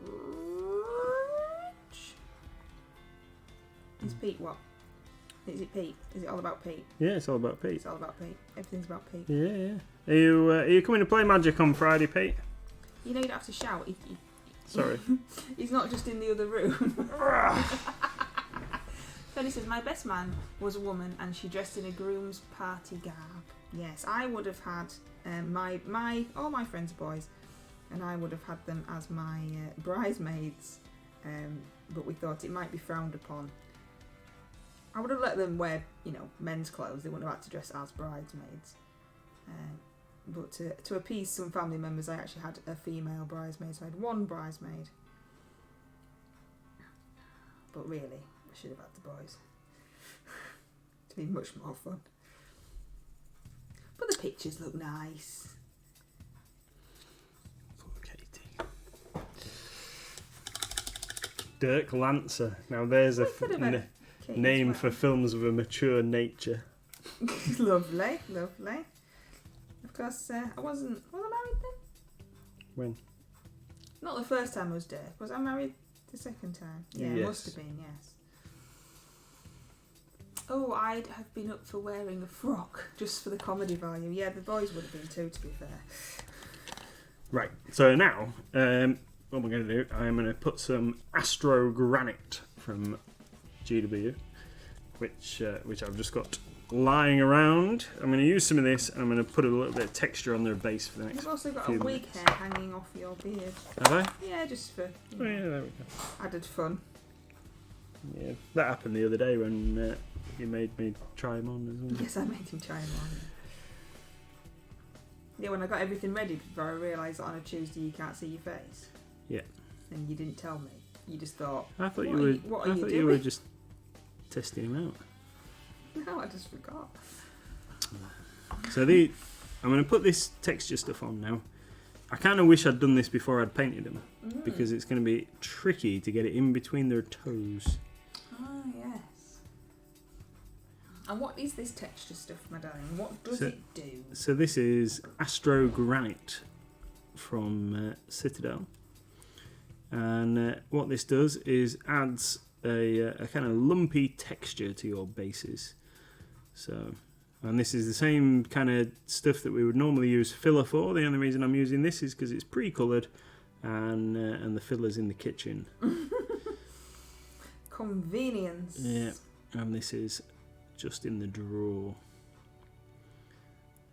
Is Pete what? Is it Pete? Is it all about Pete? Yeah, it's all about Pete. It's all about Pete. Everything's about Pete. Yeah. Are you coming to play Magic on Friday, Pete? You know you don't have to shout. Sorry. He's not just in the other room. Tony says, my best man was a woman and she dressed in a groom's party garb. Yes, I would have had all my friends are boys, and I would have had them as my bridesmaids, but we thought it might be frowned upon I would have let them wear, men's clothes. They wouldn't have had to dress as bridesmaids. But to appease some family members, I actually had a female bridesmaid, so I had one bridesmaid. But really, I should have had the boys. To be much more fun. But the pictures look nice. Poor Katie. Dirk Lancer. Now there's a name for films of a mature nature. Lovely, lovely. Of course, I wasn't... Was I married then? When? Not the first time I was Dirk. Was I married the second time? Yeah, Yes. It must have been, yes. Oh, I'd have been up for wearing a frock just for the comedy value. Yeah, the boys would have been too, to be fair. Right, so now, what am I going to do? I'm going to put some Astro Granite from GW, which I've just got lying around. I'm going to use some of this, and I'm going to put a little bit of texture on their base for the next You've also got few a wig minutes. hair hanging off your beard. Have I? Yeah, just for Oh yeah, there we go. added fun. Yeah, that happened the other day when you made me try them on as well. Yes, I made him try him on. Yeah, when I got everything ready before I realised that on a Tuesday you can't see your face. Yeah. And you didn't tell me. You just thought, I thought what are you you were doing? just testing him out. No, I just forgot. So I'm going to put this texture stuff on now. I kind of wish I'd done this before I'd painted them, because it's going to be tricky to get it in between their toes. Ah, yes. And what is this texture stuff, my darling? What does it do? So this is Astro Granite from Citadel. And what this does is adds a kind of lumpy texture to your bases. So, and this is the same kind of stuff that we would normally use filler for. The only reason I'm using this is because it's pre-coloured and the filler's in the kitchen. Convenience. Yeah, and this is just in the drawer.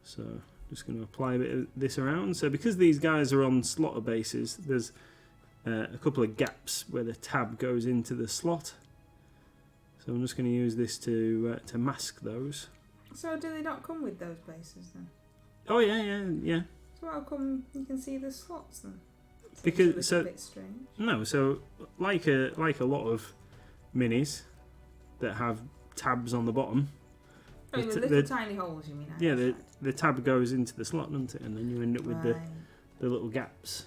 So, just going to apply a bit of this around. So because these guys are on slotter bases, there's a couple of gaps where the tab goes into the slot. So I'm just going to use this to mask those. So do they not come with those bases then? Oh yeah. So how come you can see the slots then? Because It's a bit strange. No, so like a lot of minis that have tabs on the bottom. Oh, the little tiny holes, you mean? Yeah, the tab goes into the slot, doesn't it? And then you end up with right. the little gaps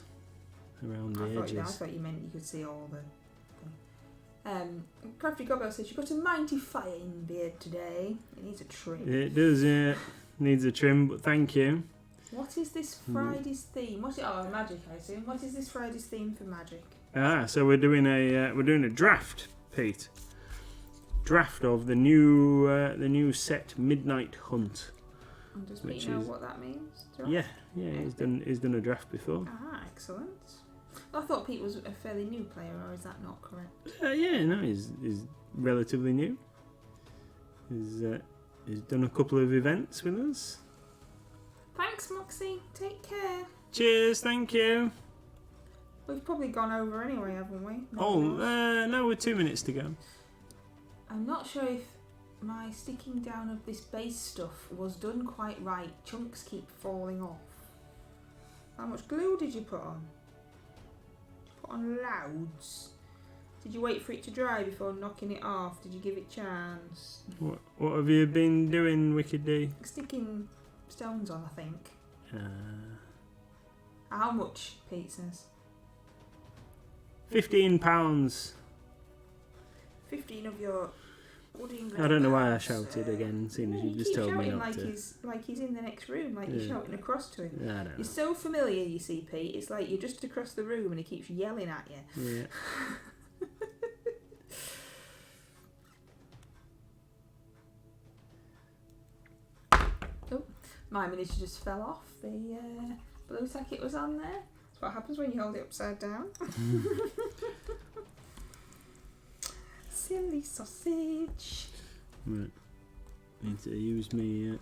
around the edges. I thought you meant you could see all the thing. Crafty Gobbo says you've got a mighty fine beard today. It needs a trim. It does, yeah. Needs a trim, but thank you. What is this Friday's theme? Magic, I assume. What is this Friday's theme for magic? So we're doing a draft, Pete. Draft of the new set Midnight Hunt. And does Pete know what that means? Yeah, he's done a draft before. Ah, excellent. I thought Pete was a fairly new player, or is that not correct? He's relatively new. He's done a couple of events with us. Thanks, Moxie. Take care. Cheers, thank you. We've probably gone over anyway, haven't we? No, we're 2 minutes to go. I'm not sure if my sticking down of this base stuff was done quite right. Chunks keep falling off. How much glue did you put on? Did you put on loads? Did you wait for it to dry before knocking it off? Did you give it a chance? What have you been doing, Wicked D? Sticking stones on, I think. How much, Pete says? £15. 15 of your wooden. I don't know why I shouted again, seeing as you just told me not like to. He's in the next room, like you're shouting across to him. I don't know. You're so familiar, you see, Pete. It's like you're just across the room and he keeps yelling at you. Yeah. My miniature just fell off the blue tack it was on there. That's what happens when you hold it upside down. Silly sausage. Right. Need to use me.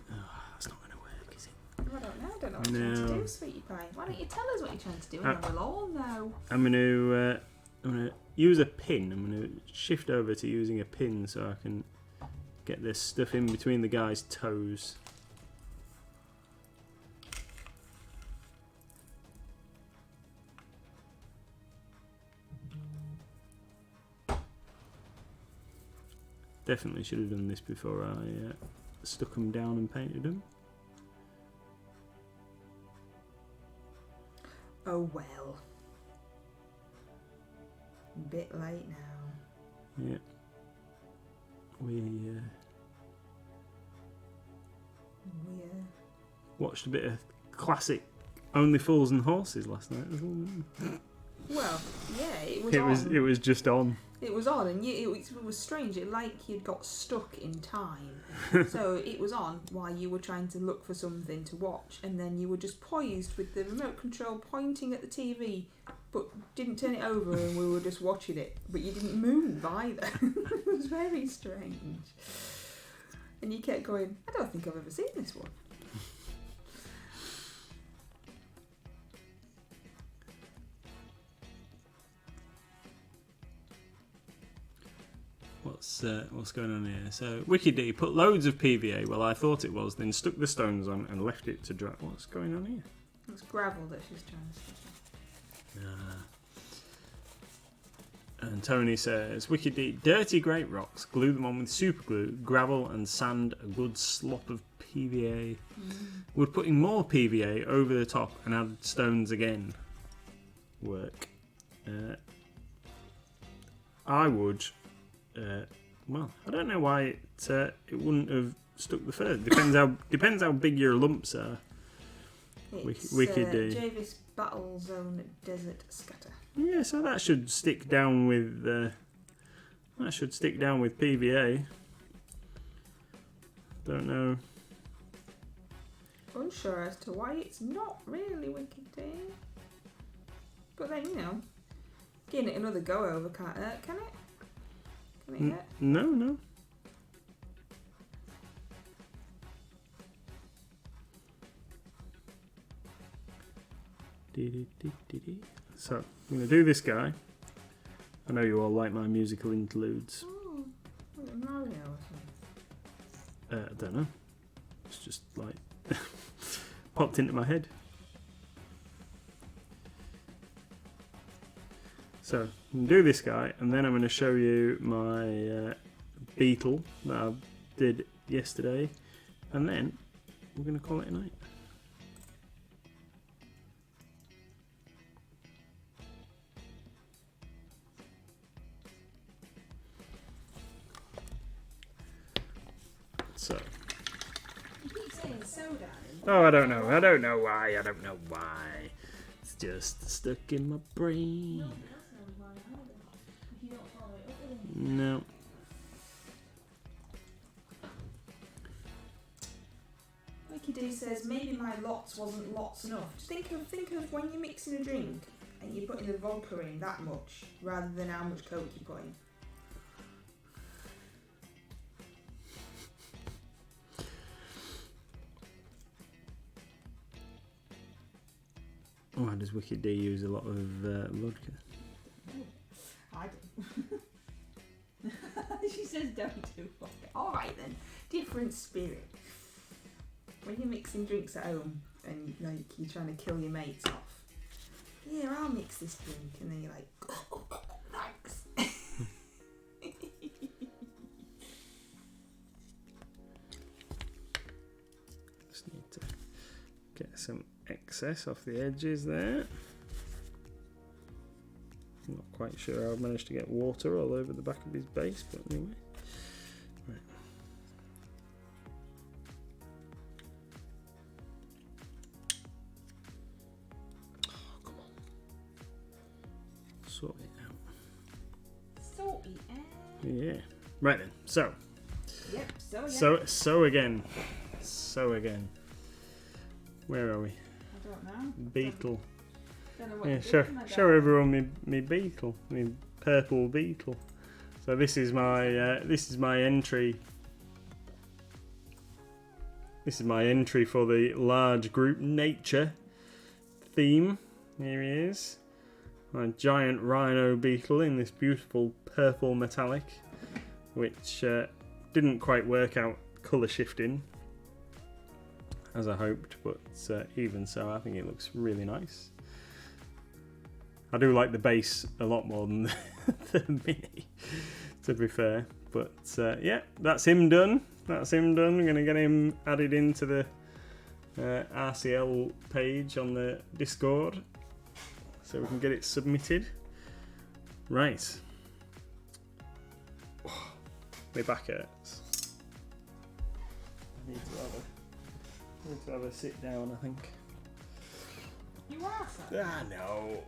That's not going to work, is it? I don't know what you're trying to do, sweetie pie. Why don't you tell us what you're trying to do and then we'll all know. I'm going to use a pin. I'm going to shift over to using a pin so I can Get this stuff in between the guy's toes. Definitely should have done this before I stuck them down and painted them. Oh well. Bit late now. Yeah. We watched a bit of classic Only Fools and Horses last night as well. Well, yeah, it was on. It was just on. It was on, and it was strange. It like you'd got stuck in time. So it was on while you were trying to look for something to watch, and then you were just poised with the remote control pointing at the TV, but didn't turn it over, and we were just watching it. But you didn't move either. It was very strange. And you kept going, I don't think I've ever seen this one. What's going on here? So Wicked D put loads of PVA. Well, I thought it was. Then stuck the stones on and left it to dry. What's going on here? It's gravel that she's trying to stick in. And Tony says, Wicked D, dirty great rocks. Glue them on with super glue, gravel and sand. A good slop of PVA. Would putting more PVA over the top and add stones again work? I would. Well, I don't know why it wouldn't have stuck the first. Depends how big your lumps are. It's Wicked D. Javis Battle Zone Desert Scatter. Yeah, so that should stick down with PVA. Don't know. Unsure as to why it's not really Wicked D. But then, you know, giving it another go over can't hurt, can it? Can it hurt? No. So, I'm going to do this guy. I know you all like my musical interludes. Oh, was it Mario or something? I don't know. It's just like popped into my head. So, I'm going to do this guy, and then I'm going to show you my beetle that I did yesterday, and then we're going to call it a night. So. You keep saying soda. Oh, I don't know why. It's just stuck in my brain. No. Wicked D says maybe my lots wasn't lots enough. Just think of when you're mixing a drink and you're putting the vodka in that much rather than how much Coke you put in. Why does Wicked D use a lot of vodka? I don't. She says don't do vodka. Alright then. Different spirit. When you're mixing drinks at home and like you're trying to kill your mates off. Here, I'll mix this drink, and then you're like, thanks. Just need to get some excess off the edges there. I'm not quite sure how I managed to get water all over the back of his base, but anyway. Right. Oh, come on. Sort it out. Salty, eh? Yeah. Right then. So. Yep, So again. Where are we? I don't know. Beetle. Don't know what Yeah, you're doing, show everyone my beetle, my purple beetle. So this is my entry. This is my entry for the large group nature theme. Here he is, my giant rhino beetle in this beautiful purple metallic, which didn't quite work out colour shifting as I hoped, but even so, I think it looks really nice. I do like the base a lot more than the mini, to be fair. But yeah, that's him done. That's him done. I'm going to get him added into the RCL page on the Discord so we can get it submitted. Right. Oh, my back hurts. I need to have a sit down, I think. You are, sir. Ah, no.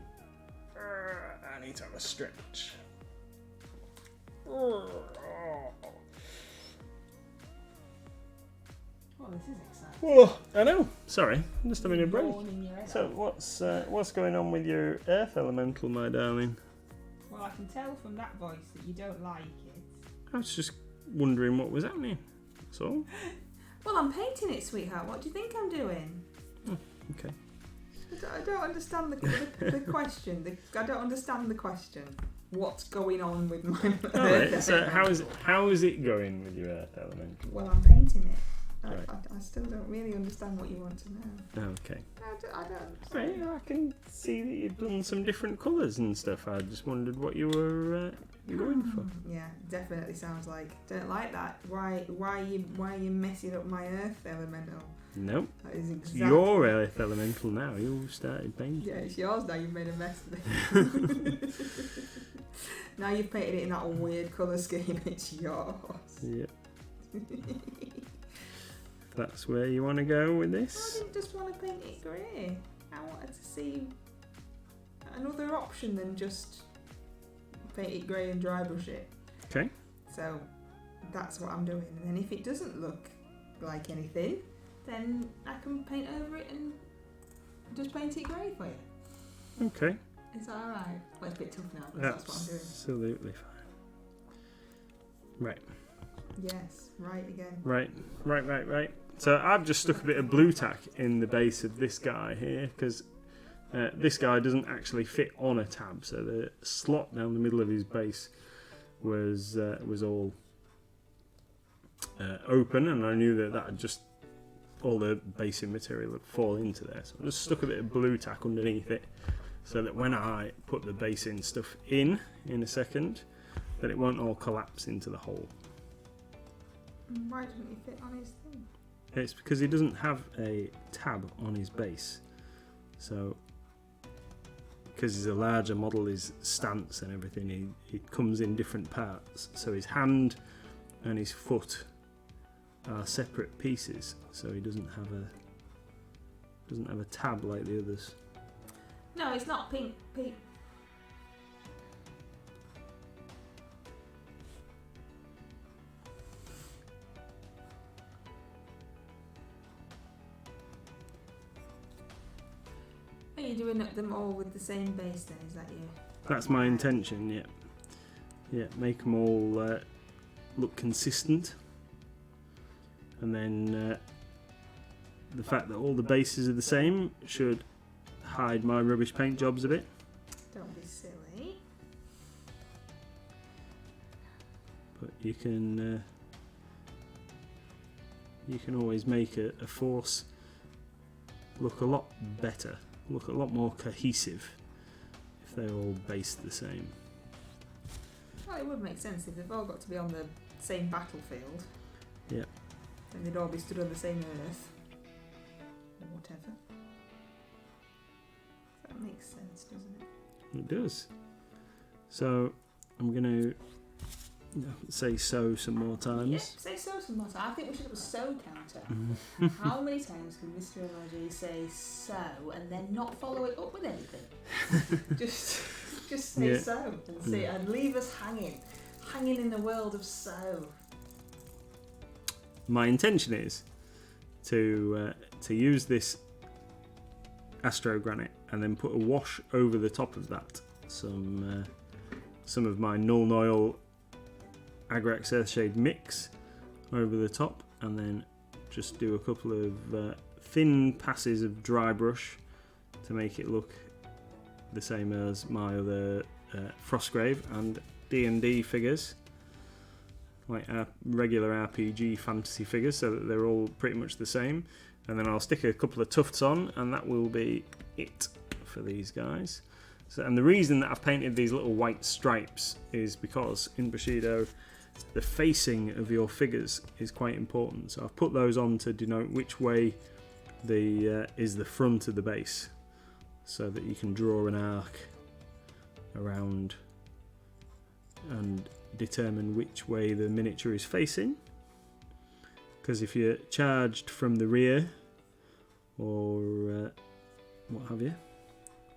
I need to have a stretch. Oh, this is exciting. Oh, I know. Sorry, I'm just having a break. Yawning your head So, off. what's going on with your earth elemental, my darling? Well, I can tell from that voice that you don't like it. I was just wondering what was happening. That's all. Well, I'm painting it, sweetheart. What do you think I'm doing? Okay. I don't understand the question. I don't understand the question. What's going on with my All right. So, how is it going with your earth elemental? Well, I'm painting it. Right. I still don't really understand what you want to know. Okay. I don't. Right, I can see that you've done some different colours and stuff. I just wondered what you were going for. Yeah, definitely sounds like. Don't like that. Why are you messing up my earth elemental? Nope. That is It's exactly. your earth elemental now. You started painting. Yeah, it's yours now. You've made a mess of it. Now you've painted it in that weird colour scheme. It's yours. Yep. That's where you want to go with I this. didn't just want to paint it grey. I wanted to see another option than just paint it grey and dry brush it. Okay. So that's what I'm doing. And then if it doesn't look like anything, then I can paint over it and just paint it grey for you. Okay. Is that alright? Well, it's a bit tough now, but that's what I'm doing. Absolutely fine. Right. Yes, right again. Right. So I've just stuck a bit of blue tack in the base of this guy here because this guy doesn't actually fit on a tab. So the slot down the middle of his base was all open, and I knew that had just all the basing material would fall into there. So I just stuck a bit of blue tack underneath it so that when I put the basing stuff in a second, that it won't all collapse into the hole. Why doesn't he fit on his thing? It's because he doesn't have a tab on his base. So, because he's a larger model, his stance and everything, he comes in different parts. So his hand and his foot are separate pieces. So he doesn't have a tab like the others. No, it's not pink. Are you doing them all with the same base then? Is that you? That's my intention. Yeah. Yeah. Make them all look consistent, and then the fact that all the bases are the same should hide my rubbish paint jobs a bit. Don't be silly. But you can always make a force look a lot better, look a lot more cohesive if they're all based the same. Well, it would make sense if they've all got to be on the same battlefield. Yeah. Then they'd all be stood on the same earth. Or whatever. That makes sense, doesn't it? It does. So I'm going to say so some more times. Yeah, say so some more time. I think we should have a so counter. How many times can Mr. Emoji say so and then not follow it up with anything? just say Yeah. so and see and leave us hanging in the world of so. My intention is to use this Astro Granite and then put a wash over the top of that. Some of my Null Oil Agrax Earthshade mix over the top, and then just do a couple of thin passes of dry brush to make it look the same as my other Frostgrave and D&D figures. like our regular RPG fantasy figures, so that they're all pretty much the same. And then I'll stick a couple of tufts on, and that will be it for these guys. So, and the reason that I've painted these little white stripes is because in Bushido, the facing of your figures is quite important. So I've put those on to denote which way is the front of the base, so that you can draw an arc around and determine which way the miniature is facing. Because if you're charged from the rear or what have you,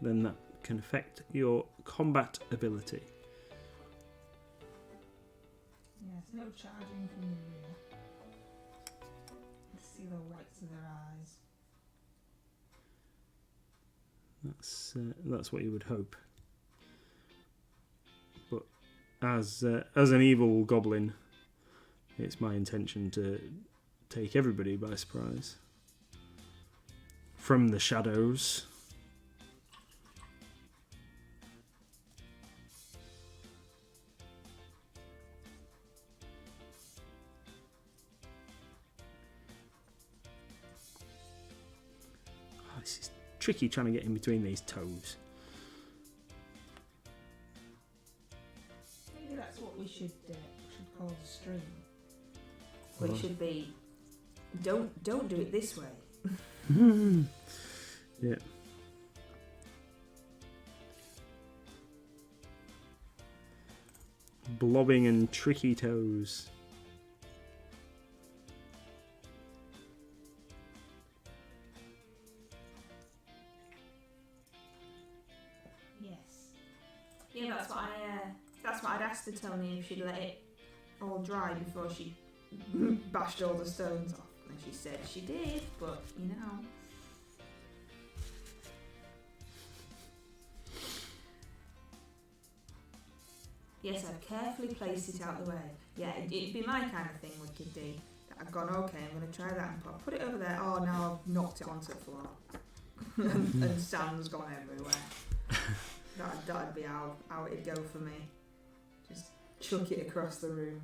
then that can affect your combat ability. Yes, no charging from the rear. See the whites of their eyes. That's what you would hope. But as an evil goblin, it's my intention to take everybody by surprise. From the shadows. Oh, this is tricky trying to get in between these toes. Maybe that's what we should call the stream. Well, it should be, don't do it this way. Yeah. Blobbing and tricky toes. Yes. Yeah, that's what I'd asked her, Tony, if she'd let it all dry before she bashed all the stones off. And she said she did, but you know. Yes, I've carefully placed it out the way. Yeah, it'd be my kind of thing, Wicked D. That I've gone, okay, I'm going to try that and put it over there. Oh, now I've knocked it onto the floor. And sand's gone everywhere. That'd be how it'd go for me. Just chuck it across the room.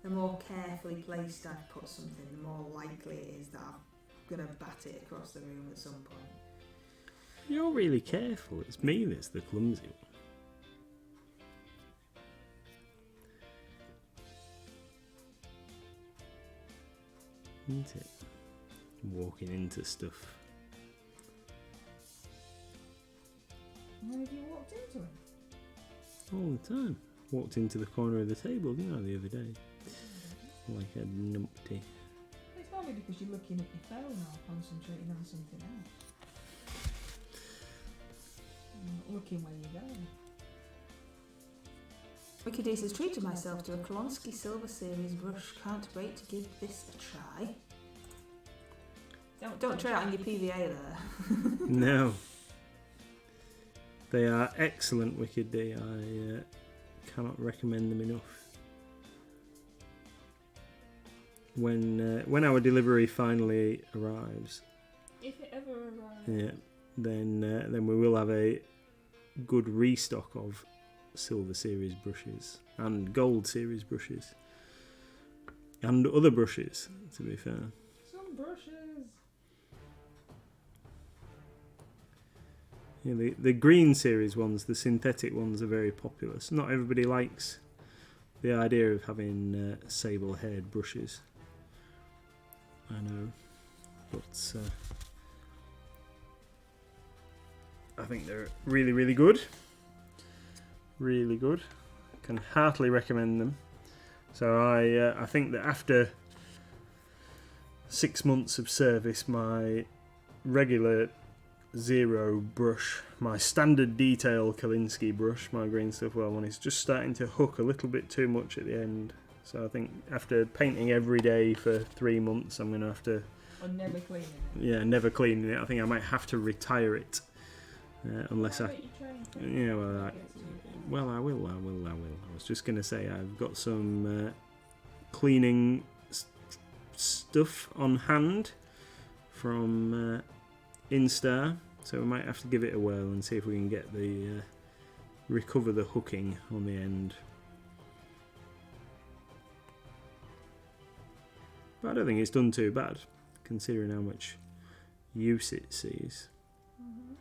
The more carefully placed I've put something, the more likely it is that I'm going to bat it across the room at some point. You're really careful. It's me that's the clumsy one. Isn't it? Walking into stuff. When have you walked into it? All the time. Walked into the corner of the table, didn't I, the other day? Like a numpty. It's probably because you're looking at your phone or concentrating on something else. You're not looking where you're going. Wicked D says, treated myself to a Klonsky Silver Series brush. Can't wait to give this a try. Don't try it on your PVA there. No. They are excellent, Wicked D. I cannot recommend them enough. When our delivery finally arrives, If it ever arrives. yeah, then we will have a good restock of Silver Series brushes and Gold Series brushes and other brushes, to be fair. Some brushes. Yeah, the green series ones, the synthetic ones, are very popular. So not everybody likes the idea of having sable-haired brushes. I know, but I think they're really, really good. Really good. Can heartily recommend them. So I think that after 6 months of service, my regular zero brush, my standard detail Kalinsky brush, my green stuff well one, is just starting to hook a little bit too much at the end. So I think after painting every day for 3 months, I'm going to have to... Or never cleaning it. Yeah, never cleaning it. I think I might have to retire it. Unless I... Yeah, well, I will. I was just going to say I've got some cleaning stuff on hand from Instar, so we might have to give it a whirl and see if we can get the recover the hooking on the end. But I don't think it's done too bad, considering how much use it sees. Mm-hmm.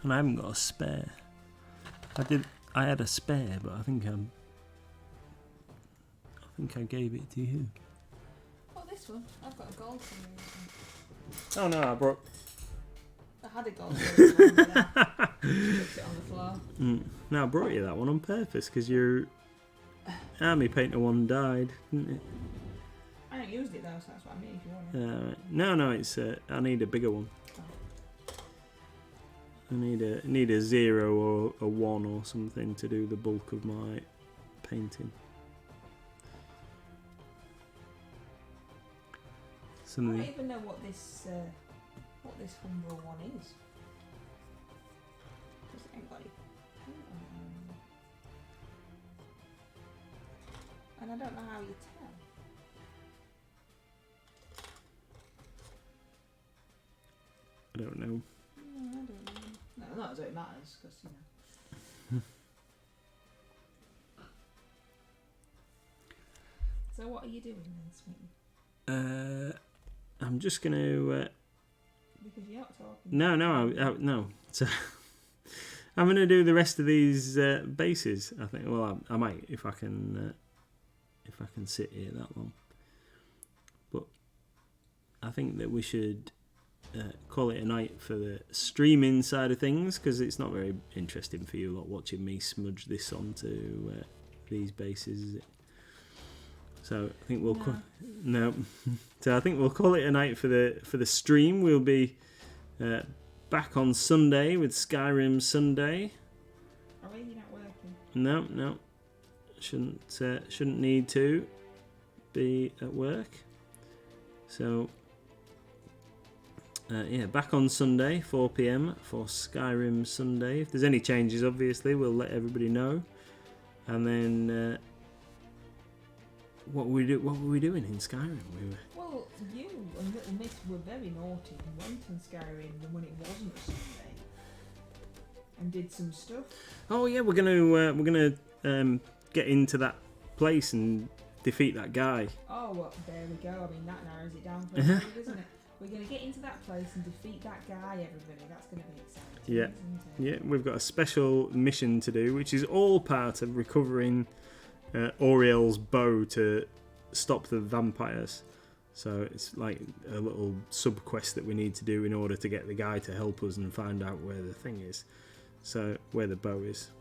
And I haven't got a spare. I had a spare, but I think I gave it to you. Oh, this one. I've got a gold one. Oh no, I brought. I had a gold one, but I chucked it on the floor. No, I brought you that one on purpose because your army painter one died, didn't it? I haven't used it though, so that's what I mean. If you want it. No, it's. I need a bigger one. I need a 0 or a 1 or something to do the bulk of my painting. I don't even know what this Humber one is. Because it ain't got any paint on it. And I don't know how you tell. I don't know. No, I don't know. No, not as it matters, because, you know. So what are you doing then, Smitty? I'm just going to... Because you're not talking. No. So I'm going to do the rest of these bases, I think. Well, I might, if I can sit here that long. But I think that we should... call it a night for the streaming side of things, because it's not very interesting for you lot watching me smudge this onto these bases, is it? So I think we'll So I think we'll call it a night for the stream. We'll be back on Sunday with Skyrim Sunday. Are you not working? No, shouldn't need to be at work. So. Back on Sunday, 4 PM for Skyrim Sunday. If there's any changes, obviously, we'll let everybody know. And then, what were we doing in Skyrim? Well, you and Little Miss were very naughty and went on Skyrim when it wasn't Sunday, and did some stuff. Oh yeah, we're gonna get into that place and defeat that guy. Oh, well, there we go. I mean, that narrows it down for everybody, doesn't it? We're going to get into that place and defeat that guy, everybody. That's going to be exciting, Yeah. isn't it? Yeah, we've got a special mission to do, which is all part of recovering Auriel's bow to stop the vampires. So it's like a little sub-quest that we need to do in order to get the guy to help us and find out where the thing is. So, where the bow is.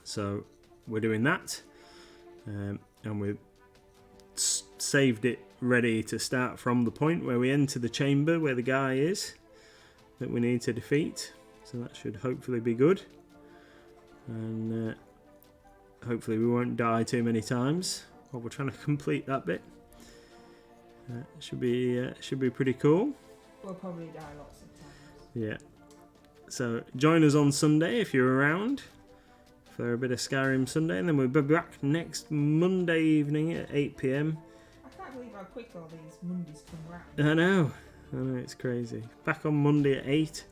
So, we're doing that. And we've saved it ready to start from the point where we enter the chamber where the guy is that we need to defeat. So that should hopefully be good. And hopefully we won't die too many times while we're trying to complete that bit. Should be pretty cool. We'll probably die lots of times. Yeah. So join us on Sunday if you're around for a bit of Skyrim Sunday, and then we'll be back next Monday evening at 8 PM. I can't believe how quick all these Mondays come round. I know, it's crazy. Back on Monday at 8,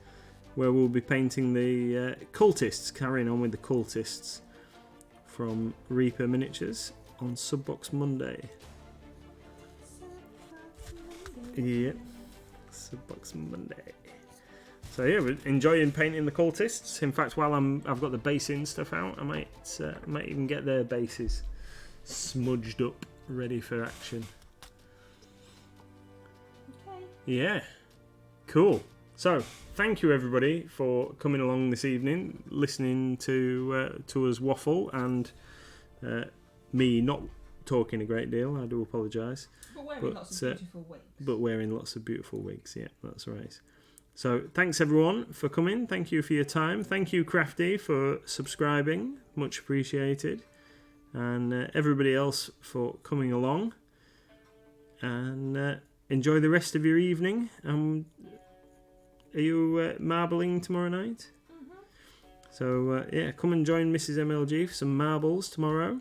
where we'll be painting the cultists, carrying on with the cultists from Reaper Miniatures on Subbox Monday. Yeah, Subbox Monday. So yeah, we're enjoying painting the cultists. In fact, while I've got the basing stuff out, I might even get their bases smudged up, ready for action. Okay. Yeah, cool. So thank you everybody for coming along this evening, listening to us waffle and me not talking a great deal. I do apologise. But wearing lots of beautiful wigs. But wearing lots of beautiful wigs. Yeah, that's right. So thanks everyone for coming. Thank you for your time. Thank you Crafty for subscribing. Much appreciated. And everybody else for coming along. And enjoy the rest of your evening. Are you marbling tomorrow night? Mm-hmm. So yeah, come and join Mrs. MLG for some marbles tomorrow,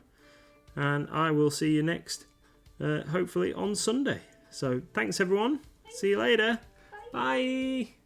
and I will see you next, hopefully on Sunday. So thanks everyone. See you later. Bye.